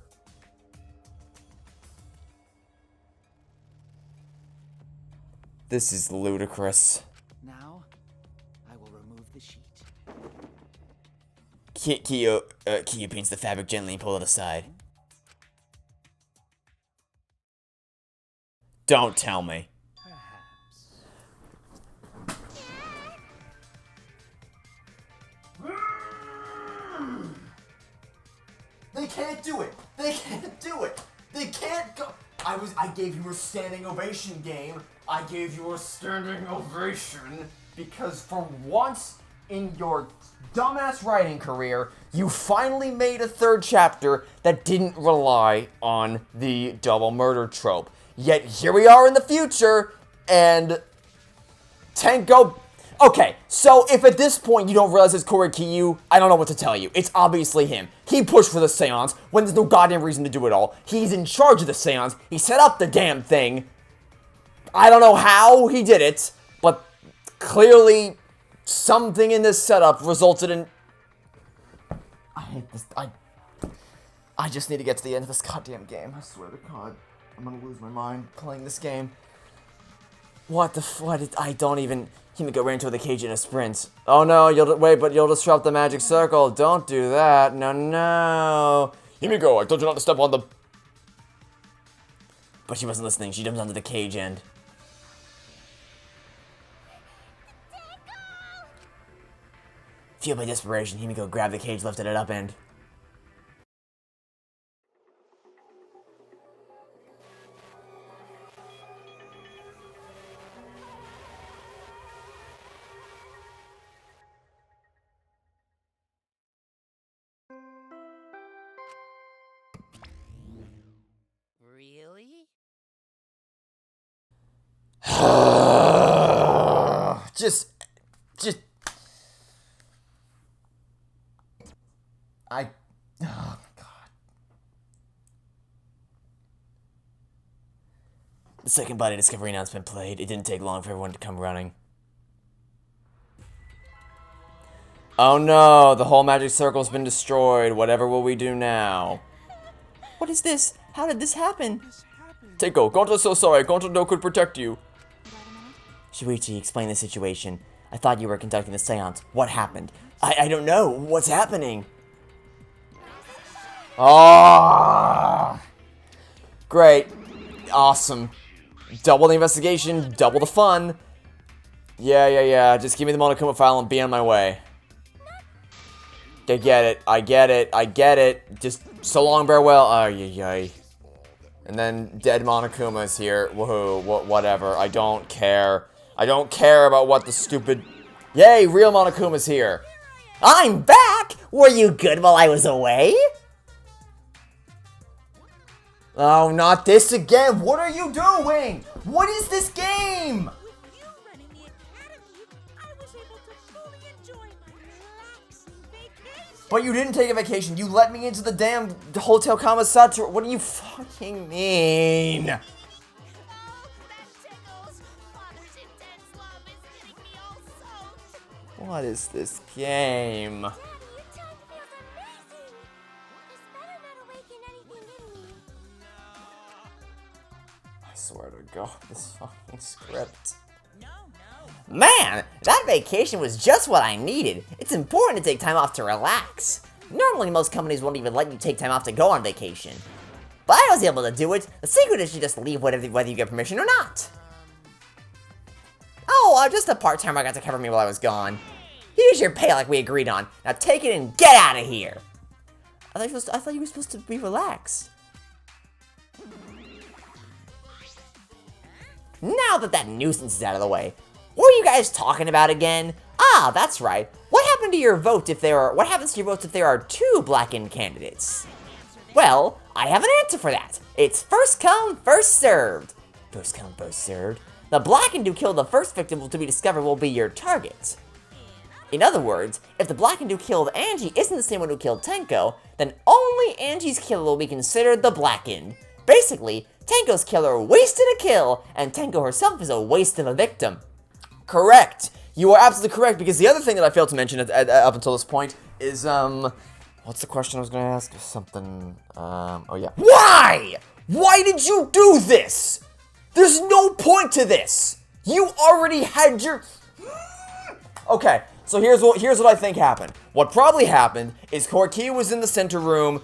This is ludicrous. Now, I will remove the sheet. Kiyo paints the fabric gently and pull it aside. Don't tell me. They can't do it! They can't do it! They can't go! I gave you a standing ovation, game. I gave you a standing ovation because for once in your dumbass writing career, you finally made a third chapter that didn't rely on the double murder trope. Yet here we are in the future, and Tenko... Okay, so if at this point you don't realize it's Korikiyu, I don't know what to tell you. It's obviously him. He pushed for the seance when there's no goddamn reason to do it all. He's in charge of the seance. He set up the damn thing. I don't know how he did it, but clearly something in this setup resulted in... I hate this. I just need to get to the end of this goddamn game. I swear to God. I'm gonna lose my mind playing this game. What the I don't even... Himiko ran toward the cage in a sprint. Oh no, you'll disrupt the magic circle. Don't do that. No. Himiko, I told you not to step on the... But she wasn't listening. She jumped onto the cage end. Fueled by desperation, Himiko grabbed the cage, lifted it up, and... Really? Just... Oh, God. The second body discovery announcement played. It didn't take long for everyone to come running. Oh no, the whole magic circle's been destroyed. Whatever will we do now? What is this? How did this happen? Tenko, Gonto's so sorry. Gonto no could protect you. Shuichi, explain the situation. I thought you were conducting the seance. What happened? I don't know. What's happening? Oh! Great. Awesome. Double the investigation, double the fun. Yeah. Just give me the Monokuma file and be on my way. I get it. Just so long, farewell. Ay. And then dead Monokuma's here. Woohoo, whatever. I don't care. I don't care about what the stupid... Yay, real Monokuma's here. I'm back! Were you good while I was away? Oh, not this again! What are you doing? What is this game? With you running the academy, I was able to fully enjoy my relaxing vacation. But you didn't take a vacation. You let me into the damn Hotel Kamasato. What do you fucking mean? Oh, that tickles. Father's intense love is getting me all soaked. What is this game? Daddy, your tongue feels amazing. This better not awaken anything in me. I swear to God, this fucking script. Man, that vacation was just what I needed. It's important to take time off to relax. Normally, most companies won't even let you take time off to go on vacation. But I was able to do it. The secret is you just leave whether you get permission or not. Oh, just a part-time I got to cover me while I was gone. Here's your pay like we agreed on. Now take it and get out of here. I thought you were supposed to be relaxed. Now that nuisance is out of the way, what are you guys talking about again? Ah, that's right. What happened to your vote what happens to your votes if there are 2 blackened candidates? Well, I have an answer for that. It's first come, first served. First come, first served. The blackened who killed the first victim to be discovered will be your target. In other words, if the blackened who killed Angie isn't the same one who killed Tenko, then only Angie's killer will be considered the blackened. Basically, Tenko's killer wasted a kill, and Tenko herself is a waste of a victim. Correct. You are absolutely correct, because the other thing that I failed to mention up until this point is, what's the question I was going to ask? Something, oh yeah. Why? Why did you do this? There's no point to this. You already had your... Okay, so here's what I think happened. What probably happened is Korki was in the center room.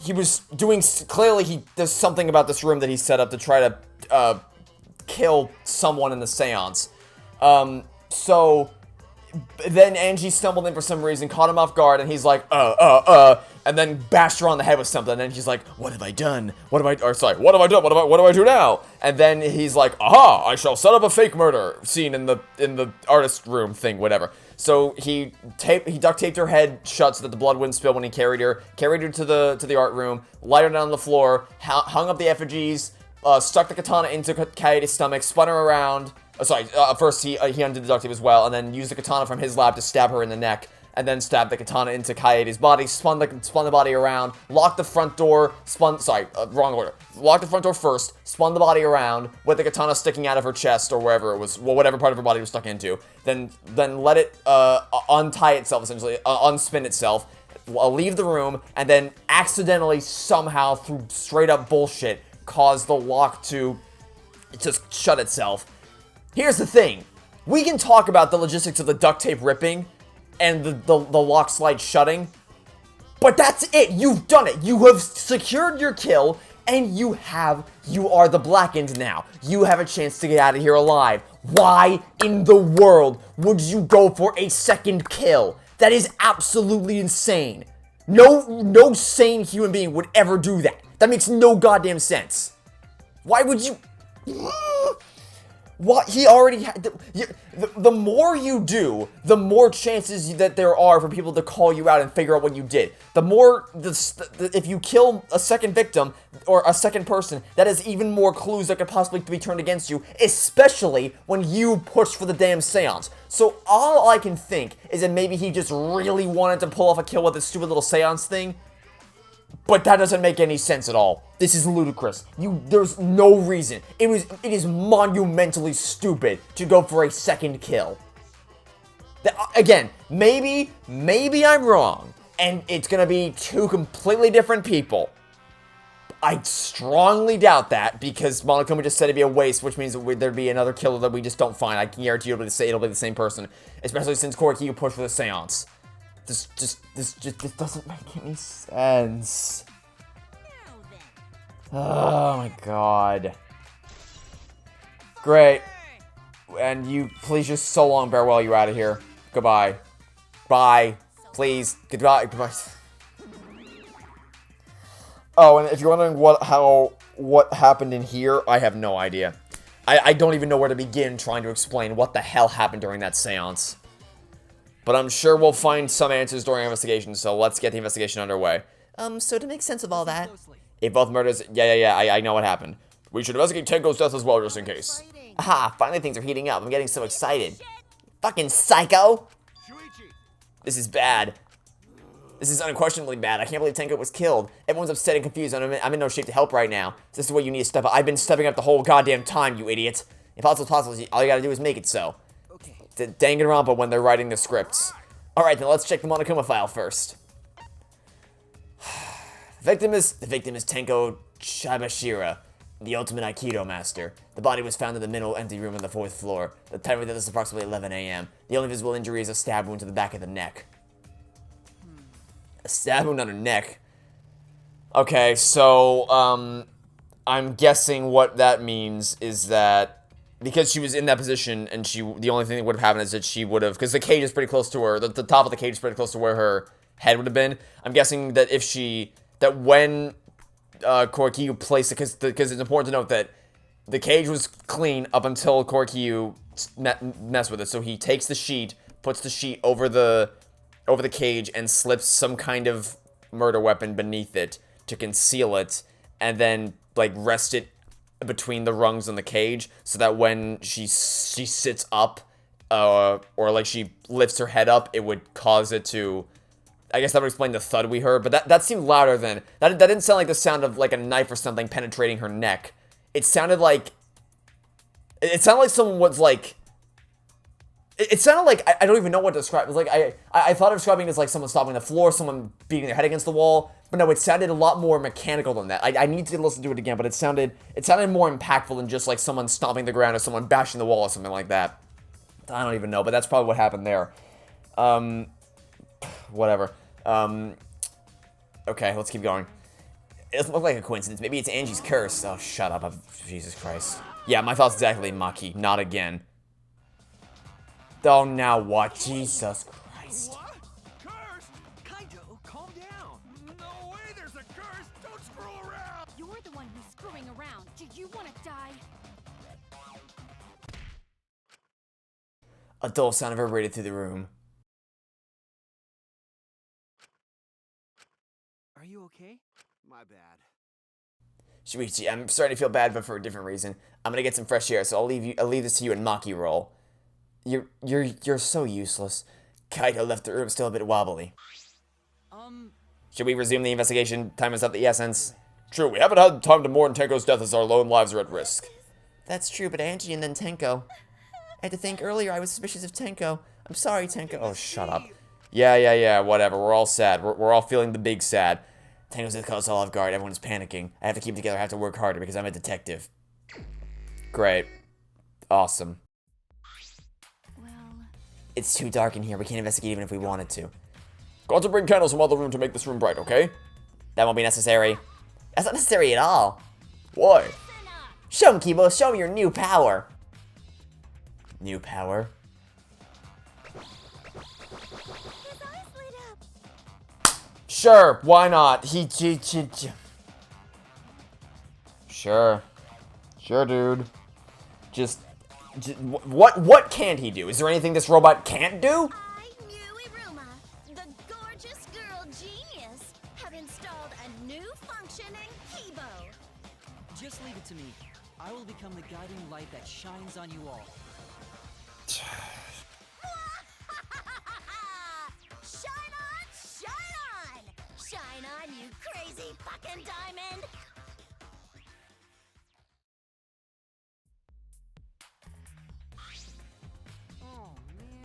He was doing, clearly there's something about this room that he set up to try to, kill someone in the séance. So then Angie stumbled in for some reason, caught him off guard, and he's like, and then bashed her on the head with something, and then she's like, what have I done? What have I done? What do I do now? And then he's like, aha, I shall set up a fake murder scene in the artist room thing, whatever. So he duct taped her head shut so that the blood wouldn't spill when he carried her to the art room, lied her down on the floor, hung up the effigies, stuck the katana into Kaede's stomach, spun her around. First he undid the duct tape as well, and then used the katana from his lab to stab her in the neck, and then stabbed the katana into Kaede's body, spun the body around, locked the front door, wrong order. Locked the front door first, spun the body around, with the katana sticking out of her chest, or wherever it was, whatever part of her body was stuck into, then let it, untie itself, essentially, unspin itself, leave the room, and then accidentally, somehow, through straight up bullshit, cause the lock to just shut itself. Here's the thing. We can talk about the logistics of the duct tape ripping and the lock slide shutting, but that's it. You've done it. You have secured your kill, and you are the blackened now. You have a chance to get out of here alive. Why in the world would you go for a second kill? That is absolutely insane. No sane human being would ever do that. That makes no goddamn sense. Why would you... What he already had, the more you do, the more chances that there are for people to call you out and figure out what you did. The more, if you kill a second victim, or a second person, that is even more clues that could possibly be turned against you, especially when you push for the damn seance. So all I can think is that maybe he just really wanted to pull off a kill with this stupid little seance thing. But that doesn't make any sense at all. This is ludicrous. There's no reason. It is monumentally stupid to go for a second kill. Again, maybe I'm wrong, and it's gonna be 2 completely different people. I strongly doubt that, because Monokuma just said it'd be a waste, which means there'd be another killer that we just don't find. I can guarantee it'll be the same person, especially since Koriki pushed for the seance. This doesn't make any sense. Oh my god. Great. And you, please just so long bear while you're out of here. Goodbye. Bye. Please. Goodbye. Goodbye. Oh, and if you're wondering what happened in here, I have no idea. I don't even know where to begin trying to explain what the hell happened during that seance. But I'm sure we'll find some answers during our investigation, so let's get the investigation underway. So to make sense of all that... If both murders... Yeah, I know what happened. We should investigate Tenko's death as well, just in case. Aha, finally things are heating up. I'm getting so excited. Fucking psycho! This is bad. This is unquestionably bad. I can't believe Tenko was killed. Everyone's upset and confused, and I'm in no shape to help right now. This is what you need to step up. I've been stepping up the whole goddamn time, you idiot. If all it's possible, all you gotta do is make it so. Danganronpa when they're writing the scripts. Alright, then let's check the Monokuma file first. The victim is Tenko Shibashira, the ultimate Aikido master. The body was found in the middle empty room on the 4th floor. The time of death is approximately 11 a.m. The only visible injury is a stab wound to the back of the neck. A stab wound on her neck? Okay, so, I'm guessing what that means is that because she was in that position, and the only thing that would have happened is that she would have, because the cage is pretty close to her, the top of the cage is pretty close to where her head would have been. I'm guessing that when Korikyu placed it, because it's important to note that the cage was clean up until Korikyu messed with it. So he takes the sheet, puts the sheet over the cage, and slips some kind of murder weapon beneath it to conceal it, and then like rest it between the rungs on the cage, so that when she sits up, or like she lifts her head up, it would cause it to. I guess that would explain the thud we heard, but that seemed louder than that. That didn't sound like the sound of like a knife or something penetrating her neck. It sounded like someone was like. It sounded like I don't even know what to describe. It was like I thought of describing it as like someone stomping the floor, someone beating their head against the wall. But no, it sounded a lot more mechanical than that. I need to listen to it again, but it sounded more impactful than just like someone stomping the ground or someone bashing the wall or something like that. I don't even know, but that's probably what happened there. Whatever. Okay, let's keep going. It doesn't look like a coincidence. Maybe it's Angie's curse. Oh, shut up. Jesus Christ. Yeah, my thoughts exactly, Maki. Not again. Oh, now what? Jesus Christ. What? Curse? Kaito, calm down. No way there's a curse. Don't screw around. You're the one who's screwing around. Do you want to die? A dull sound reverberated through the room. Are you okay? My bad. Shuichi, I'm starting to feel bad, but for a different reason. I'm gonna get some fresh air, so I'll leave this to you and Maki roll. You're so useless. Kaito left the room still a bit wobbly. Should we resume the investigation? Time is of the essence. True, we haven't had time to mourn Tenko's death as our lone lives are at risk. That's true, but Angie and then Tenko. I had to think earlier I was suspicious of Tenko. I'm sorry, Tenko. Oh, shut up. Yeah, whatever. We're all sad. We're all feeling the big sad. Tenko's death caught us all off guard. Everyone's panicking. I have to keep together. I have to work harder because I'm a detective. Great. Awesome. It's too dark in here. We can't investigate even if we wanted to. Got to bring candles from other room to make this room bright, okay? That won't be necessary. That's not necessary at all. Why? Show him, Kibo. Show him your new power. New power? His eyes lit up. Sure, why not? Sure. Sure, dude. Just what can't he do? Is there anything this robot can't do? I, Iruma, the gorgeous girl genius, have installed a new function in Kibo. Just leave it to me. I will become the guiding light that shines on you all. Shine on, shine on! Shine on, you crazy fucking diamond!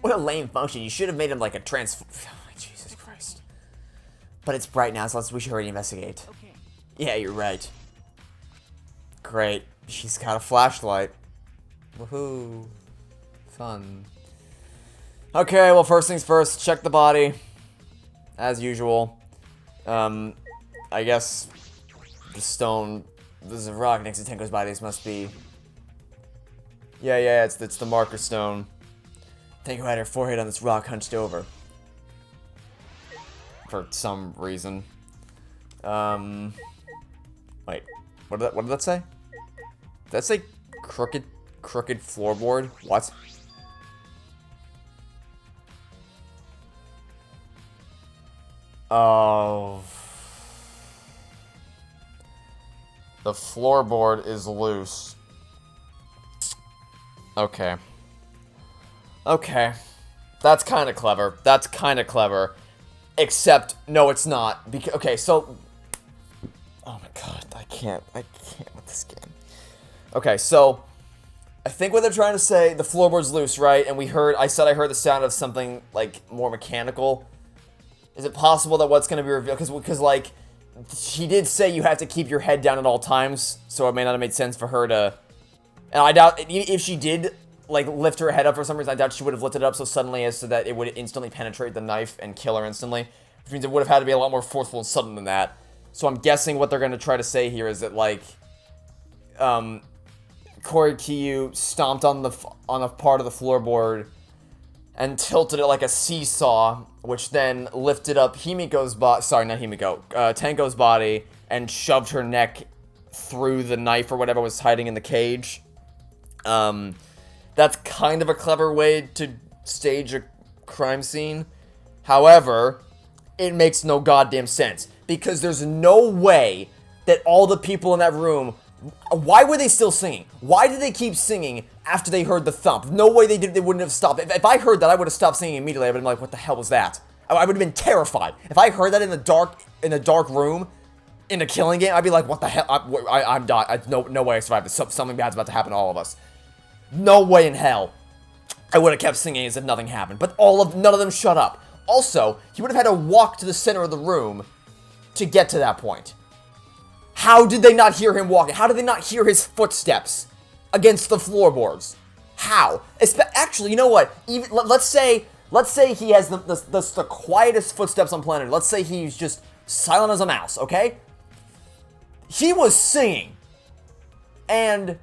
What a lame function. You should have made him like a Jesus Christ. But it's bright now, so we should already investigate. Okay. Yeah, you're right. Great. She's got a flashlight. Woohoo. Fun. Okay, well, first things first, check the body. As usual. I guess the stone. There's a rock next to Tenko's body. This must be. Yeah, it's the marker stone. Tenko had her forehead on this rock hunched over. For some reason. Wait. What did that say? Did that say crooked floorboard? What? Oh. The floorboard is loose. Okay. That's kind of clever. Except, no, it's not. Okay, so... Oh my god, I can't with this game. Okay, so... I think what they're trying to say, the floorboard's loose, right? And I said I heard the sound of something, like, more mechanical. Is it possible that what's going to be revealed? Because, like, she did say you have to keep your head down at all times, so it may not have made sense for her to... And I doubt, if she did, like, lift her head up for some reason, I doubt she would have lifted it up so suddenly as so that it would instantly penetrate the knife and kill her instantly. Which means it would have had to be a lot more forceful and sudden than that. So I'm guessing what they're going to try to say here is that, like, Korikyu stomped on a part of the floorboard and tilted it like a seesaw, which then lifted up Himiko's body. Sorry, not Himiko. Tenko's body and shoved her neck through the knife or whatever was hiding in the cage. That's kind of a clever way to stage a crime scene. However, it makes no goddamn sense because there's no way that all the people in that room. Why were they still singing? Why did they keep singing after they heard the thump? No way they wouldn't have stopped. If I heard that, I would have stopped singing immediately. I would have been like, what the hell was that? I would have been terrified. If I heard that in a dark room, in a killing game, I'd be like, what the hell? I'm dying. No way I survived this. Something bad's about to happen to all of us. No way in hell. I would have kept singing as if nothing happened. But none of them shut up. Also, he would have had to walk to the center of the room to get to that point. How did they not hear him walking? How did they not hear his footsteps against the floorboards? How? Actually, you know what? Even let's say he has the quietest footsteps on planet. Let's say he's just silent as a mouse, okay? He was singing. And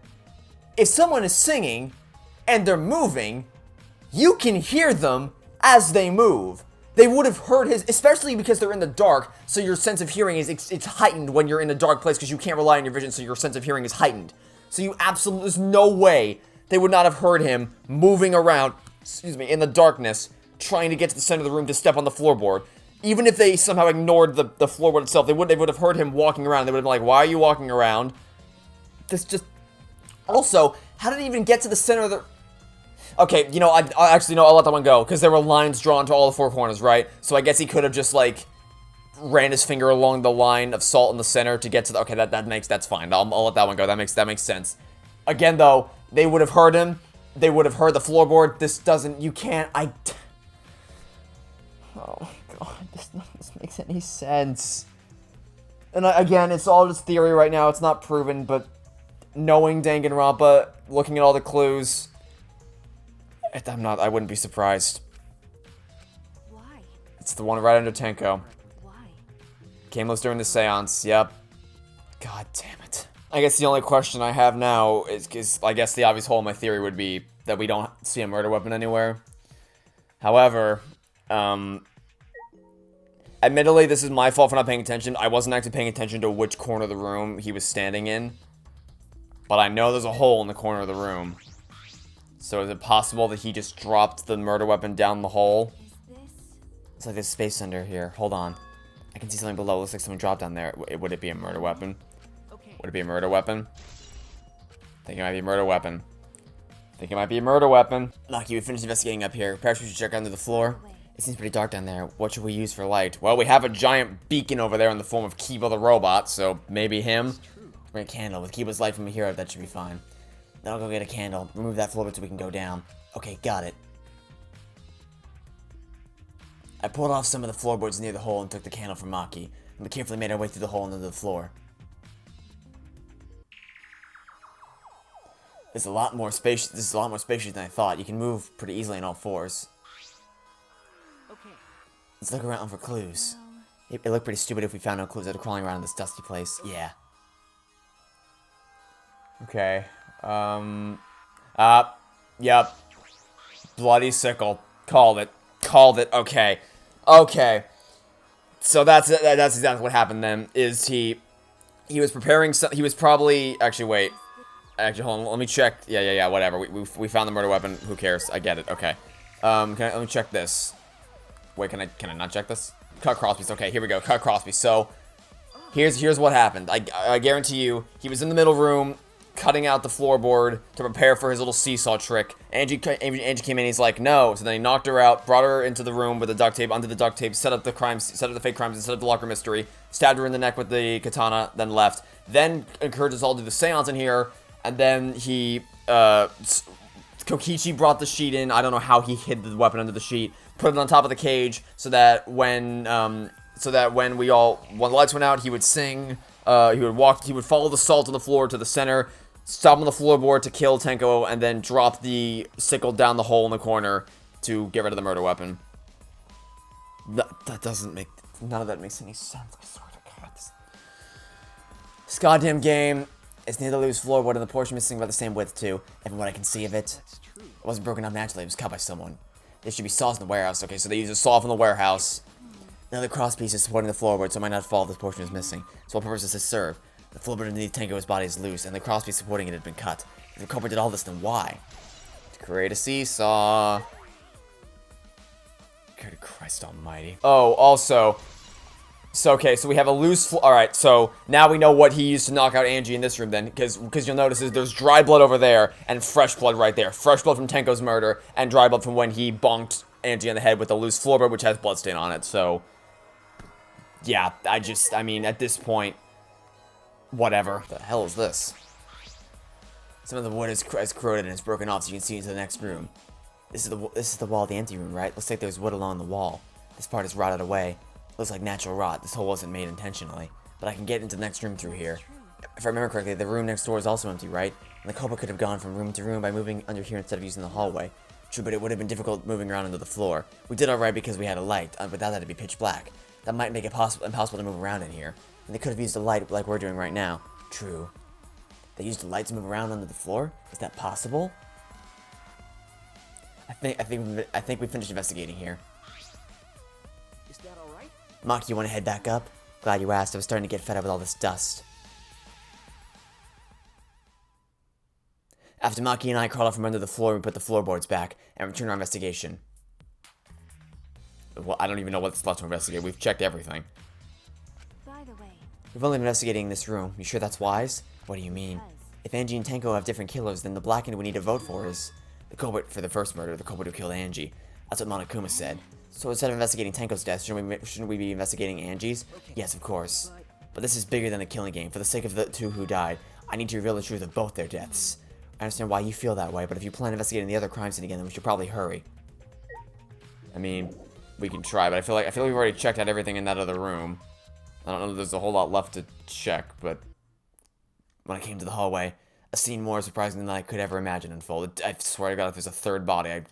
if someone is singing and they're moving, you can hear them as they move. They would have heard his, especially because they're in the dark, so your sense of hearing it's heightened when you're in a dark place because you can't rely on your vision, so your sense of hearing is heightened. So there's no way they would not have heard him moving around, in the darkness, trying to get to the center of the room to step on the floorboard. Even if they somehow ignored the floorboard itself, they would have heard him walking around. They would have been like, why are you walking around? Also, how did he even get to the center of the... Okay, I actually, no, I'll let that one go, because there were lines drawn to all the four corners, right? So I guess he could have just, ran his finger along the line of salt in the center to get to the... Okay, that's fine. I'll let that one go. That makes sense. Again, though, they would have heard him. They would have heard the floorboard. Oh, God, none of this makes any sense. And again, it's all just theory right now. It's not proven, but knowing Danganronpa, looking at all the clues... I wouldn't be surprised. Why? It's the one right under Tenko. Why? Came loose during the séance, yep. God damn it. I guess the only question I have now is I guess the obvious hole in my theory would be that we don't see a murder weapon anywhere. However, admittedly, this is my fault for not paying attention. I wasn't actually paying attention to which corner of the room he was standing in. But I know there's a hole in the corner of the room. So is it possible that he just dropped the murder weapon down the hole? Is this? It's like there's space under here. Hold on. I can see something below. It looks like someone dropped down there. Would it be a murder weapon? Okay. Would it be a murder weapon? I think it might be a murder weapon. Lucky, we finished investigating up here. Perhaps we should check under the floor. It seems pretty dark down there. What should we use for light? Well, we have a giant beacon over there in the form of Kiba the robot, so maybe him. Bring a candle. With Kiba's light from here, that should be fine. Then I'll go get a candle. Remove that floorboard so we can go down. Okay, got it. I pulled off some of the floorboards near the hole and took the candle from Maki, and we carefully made our way through the hole into the floor. This is a lot more spacious than I thought. You can move pretty easily on all fours. Okay. Let's look around for clues. It looked pretty stupid if we found no clues that are crawling around in this dusty place. Yeah. Okay. Yep. Bloody sickle. Called it. Okay. So that's exactly what happened then, is he was preparing he was probably, actually, hold on, let me check. Yeah, whatever. We found the murder weapon. Who cares? I get it. Okay. Let me check this. Wait, can I not check this? Cut crosspiece. Okay, here we go. Cut crosspiece. So, here's what happened. I guarantee you, he was in the middle room, cutting out the floorboard to prepare for his little seesaw trick. Angie came in and he's like, no. So then he knocked her out, brought her into the room with the duct tape, under the duct tape, set up the fake crimes, and set up the locker mystery, stabbed her in the neck with the katana, then left. Then encouraged us all to do the séance in here, and then he, Kokichi brought the sheet in. I don't know how he hid the weapon under the sheet, put it on top of the cage, so that when the lights went out, he would sing, he would follow the salt on the floor to the center, stop on the floorboard to kill Tenko, and then drop the sickle down the hole in the corner to get rid of the murder weapon. That doesn't make... None of that makes any sense, I swear to God. This goddamn game It's near the loose floorboard and the portion missing about the same width too, and from what I can see of it. It wasn't broken up naturally, it was cut by someone. There should be saws in the warehouse. Okay, so they use a saw from the warehouse. Now the crosspiece is supporting the floorboard, so it might not fall if this portion is missing. So what purpose does this serve? The floorboard underneath Tango's body is loose, and the crosspiece supporting it had been cut. If the culprit did all this, then why? To create a seesaw. Good Christ almighty. Oh, also... So, okay, so we have a loose alright, so now we know what he used to knock out Angie in this room then, because you'll notice is there's dry blood over there, and fresh blood right there. Fresh blood from Tenko's murder, and dry blood from when he bonked Angie on the head with a loose floorboard, which has bloodstain on it, so... Yeah, I mean, at this point... Whatever. What the hell is this? Some of the wood is corroded and it's broken off, so you can see into the next room. This is the wall of the empty room, right? Looks like there's wood along the wall. This part is rotted away. Looks like natural rot. This hole wasn't made intentionally. But I can get into the next room through here. If I remember correctly, the room next door is also empty, right? And the culprit could have gone from room to room by moving under here instead of using the hallway. True, but it would have been difficult moving around under the floor. We did alright because we had a light, but that had to be pitch black. That might make it impossible to move around in here. And they could have used a light like we're doing right now. True. They used a light to move around under the floor? Is that possible? I think we finished investigating here. Is that alright? Maki, you want to head back up? Glad you asked. I was starting to get fed up with all this dust. After Maki and I crawled out from under the floor, we put the floorboards back and returned our investigation. Well, I don't even know what's left to investigate. We've checked everything. By the way, We've only been investigating this room. You sure that's wise? What do you mean? If Angie and Tenko have different killers, then the blackened we need to vote for is the culprit for the first murder, the culprit who killed Angie. That's what Monokuma said. So instead of investigating Tenko's death, shouldn't we be investigating Angie's? Yes, of course. But this is bigger than the killing game. For the sake of the two who died, I need to reveal the truth of both their deaths. I understand why you feel that way, but if you plan investigating the other crime scene again, then we should probably hurry. I mean, we can try, but I feel like we've already checked out everything in that other room. I don't know if there's a whole lot left to check, but when I came to the hallway, a scene more surprising than I could ever imagine unfolded. I swear to God, if there's a third body,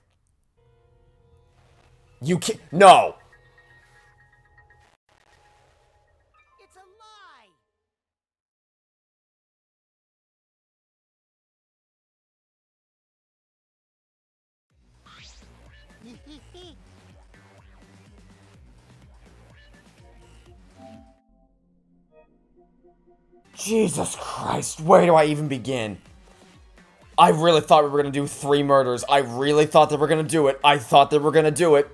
You can't- No! It's a lie! Jesus Christ, where do I even begin? I really thought we were gonna do 3 murders. I really thought that we're gonna do it. I thought that we're gonna do it.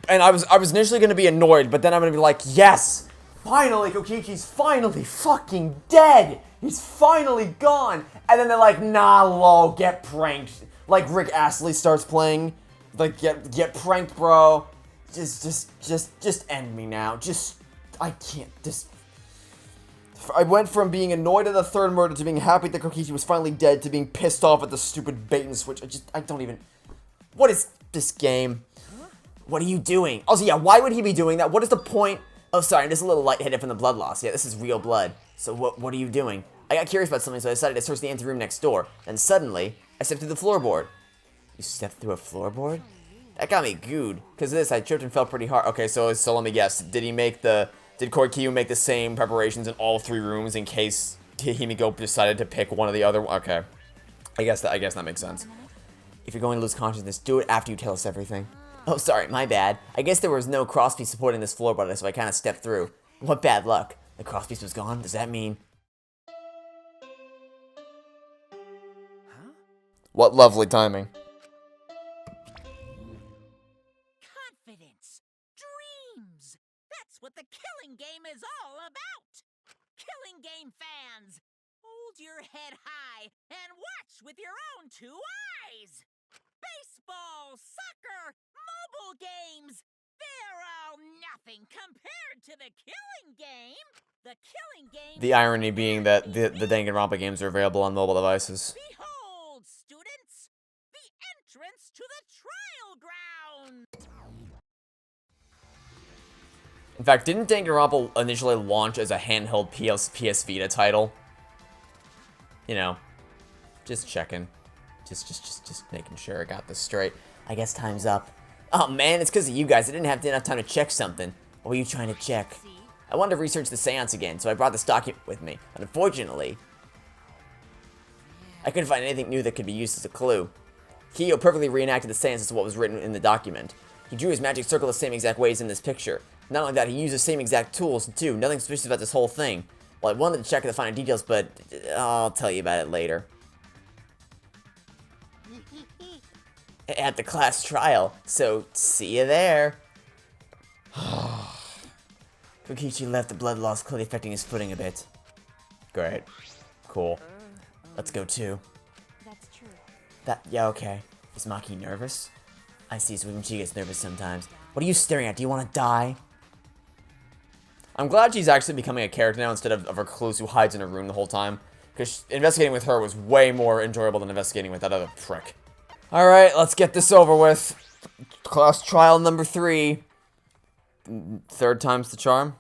And I was initially gonna be annoyed, but then I'm gonna be like, yes! Finally, Kokichi's finally fucking dead! He's finally gone! And then they're like, nah, lol, get pranked. Like Rick Astley starts playing. Like, get pranked, bro. Just end me now. I can't, I went from being annoyed at the third murder to being happy that Kokichi was finally dead to being pissed off at the stupid bait and switch. I don't even... What is this game? What are you doing? Also, yeah, why would he be doing that? What is the point? Oh, sorry, I'm just a little lightheaded from the blood loss. Yeah, this is real blood. So what are you doing? I got curious about something, so I decided to search the empty room next door. Then suddenly, I stepped through the floorboard. You stepped through a floorboard? That got me gooed. Because of this, I tripped and fell pretty hard. Okay, so let me guess. Did Koikiyu make the same preparations in all 3 rooms in case Himiko decided to pick one of the other? Okay. I guess that makes sense. If you're going to lose consciousness, do it after you tell us everything. Oh, sorry, my bad. I guess there was no crosspiece supporting this floorboard, so I kind of stepped through. What bad luck. The crosspiece was gone? Does that mean... Huh? What lovely timing. Confidence. Dreams. That's what the killing game is all about. Killing game fans, hold your head high and watch with your own 2 eyes. Baseball, soccer, mobile games. They're all nothing compared to the killing game. The killing game... The irony being that the Danganronpa games are available on mobile devices. Behold, students, the entrance to the trial ground. In fact, didn't Danganronpa initially launch as a handheld PS Vita title? You know, just checking. Just making sure I got this straight. I guess time's up. Oh man, it's because of you guys. I didn't have enough time to check something. What were you trying to check? I wanted to research the séance again, so I brought this document with me. But unfortunately, I couldn't find anything new that could be used as a clue. Kiyo perfectly reenacted the séance as to what was written in the document. He drew his magic circle the same exact ways in this picture. Not only that, he used the same exact tools, too. Nothing suspicious about this whole thing. Well, I wanted to check the finer details, but I'll tell you about it later. At the class trial, so see you there. Kokichi left, the blood loss clearly affecting his footing a bit. Great. Cool. Let's go too. That's true. Yeah, okay. Is Maki nervous? I see, so even she gets nervous sometimes. What are you staring at? Do you want to die? I'm glad she's actually becoming a character now instead of a recluse who hides in a room the whole time. Because investigating with her was way more enjoyable than investigating with that other prick. Alright, let's get this over with. Class trial number 3. Third time's the charm?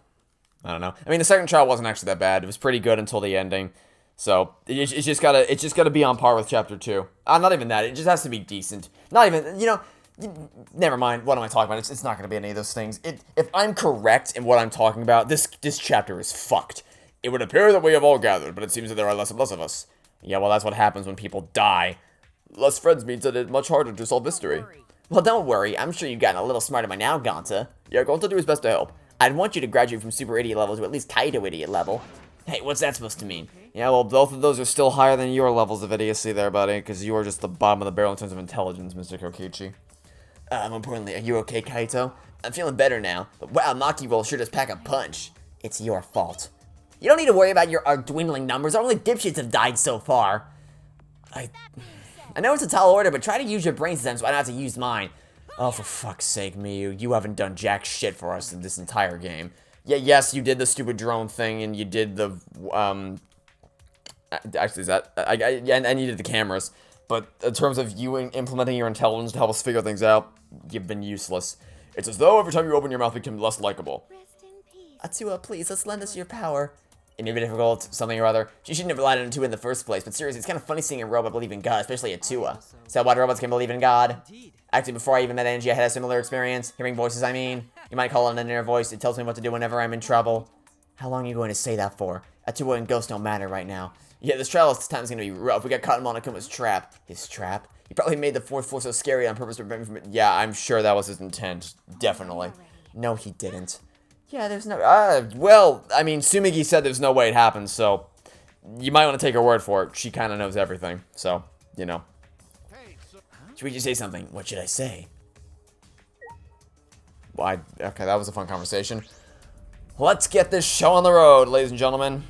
I don't know. I mean, the second trial wasn't actually that bad. It was pretty good until the ending. So, it's just gotta be on par with chapter 2. Not even that. It just has to be decent. Not even, never mind. What am I talking about? It's not gonna be any of those things. If I'm correct in what I'm talking about, this chapter is fucked. It would appear that we have all gathered, but it seems that there are less and less of us. Yeah, well, that's what happens when people die. Less friends means that it's much harder to solve mystery. Well, don't worry. I'm sure you've gotten a little smarter by now, Gonta. Yeah, Gonta do his best to help. I'd want you to graduate from super idiot level to at least Kaito idiot level. Hey, what's that supposed to mean? Yeah, well, both of those are still higher than your levels of idiocy there, buddy, because you are just the bottom of the barrel in terms of intelligence, Mr. Kokichi. More importantly, are you okay, Kaito? I'm feeling better now, but wow, Maki will sure does pack a punch. It's your fault. You don't need to worry about your dwindling numbers. Only dipshits have died so far. I know it's a tall order, but try to use your brains then so I don't have to use mine. Oh, for fuck's sake, Miyu. You haven't done jack shit for us in this entire game. Yeah, yes, you did the stupid drone thing, and you did the, actually, is that, and you did the cameras. But in terms of you implementing your intelligence to help us figure things out, you've been useless. It's as though every time you open your mouth, you become less likable. Rest in peace. Atua, please, let's lend us your power. It may be difficult, something or other. She shouldn't have relied on Atua in the first place, but seriously, it's kind of funny seeing a robot believe in God, especially Atua. Is that why robots can believe in God? Actually, before I even met Angie, I had a similar experience. Hearing voices, I mean. You might call it an inner voice. It tells me what to do whenever I'm in trouble. How long are you going to say that for? Atua and Ghost don't matter right now. Yeah, this trial this time is going to be rough. We got caught in Monokuma's trap. His trap? He probably made the fourth floor so scary on purpose to prevent me from... Yeah, I'm sure that was his intent. Definitely. No, he didn't. Yeah, there's no... well, I mean, Sumigi said there's no way it happened, so... You might want to take her word for it. She kind of knows everything, so, you know. Should we just say something? What should I say? Well, okay, that was a fun conversation. Let's get this show on the road, ladies and gentlemen.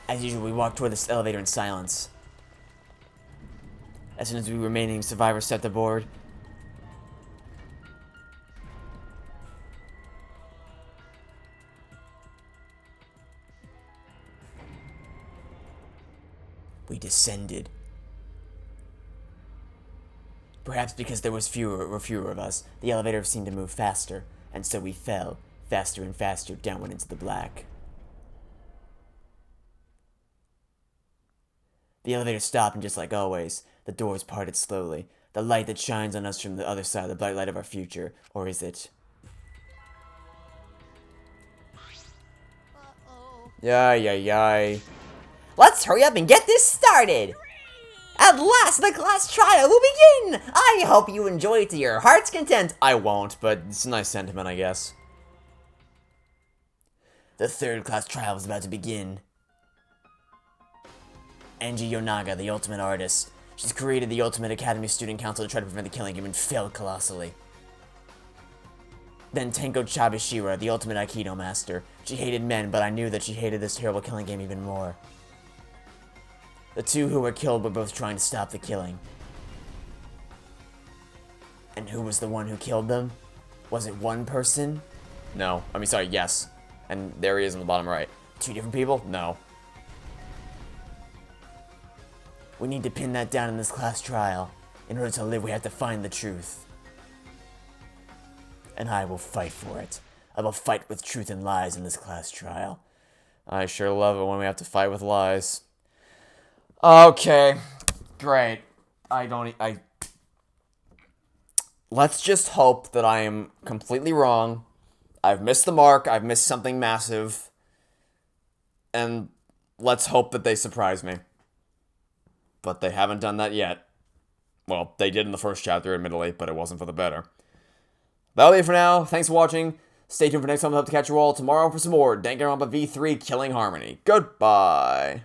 As usual, we walk toward this elevator in silence. As soon as we remaining survivors stepped aboard, we descended. Perhaps because there was fewer of us, the elevator seemed to move faster, and so we fell, faster and faster, downward into the black. The elevator stopped, and just like always, the doors parted slowly. The light that shines on us from the other side, the bright light of our future. Or is it? Yay. Let's hurry up and get this started! At last, the class trial will begin! I hope you enjoy it to your heart's content. I won't, but it's a nice sentiment, I guess. The third class trial is about to begin. Angie Yonaga, the ultimate artist. She's created the Ultimate Academy Student Council to try to prevent the killing game and failed colossally. Then Tenko Chabishira, the ultimate Aikido master. She hated men, but I knew that she hated this terrible killing game even more. The two who were killed were both trying to stop the killing. And who was the one who killed them? Was it one person? No. I mean, sorry, yes. And there he is on the bottom right. Two different people? No. We need to pin that down in this class trial. In order to live, we have to find the truth. And I will fight for it. I will fight with truth and lies in this class trial. I sure love it when we have to fight with lies. Okay, great. Let's just hope that I am completely wrong. I've missed the mark. I've missed something massive. And let's hope that they surprise me. But they haven't done that yet. Well, they did in the first chapter, admittedly, but it wasn't for the better. That'll be it for now. Thanks for watching. Stay tuned for next time. I hope to catch you all tomorrow for some more Danganronpa V3 Killing Harmony. Goodbye.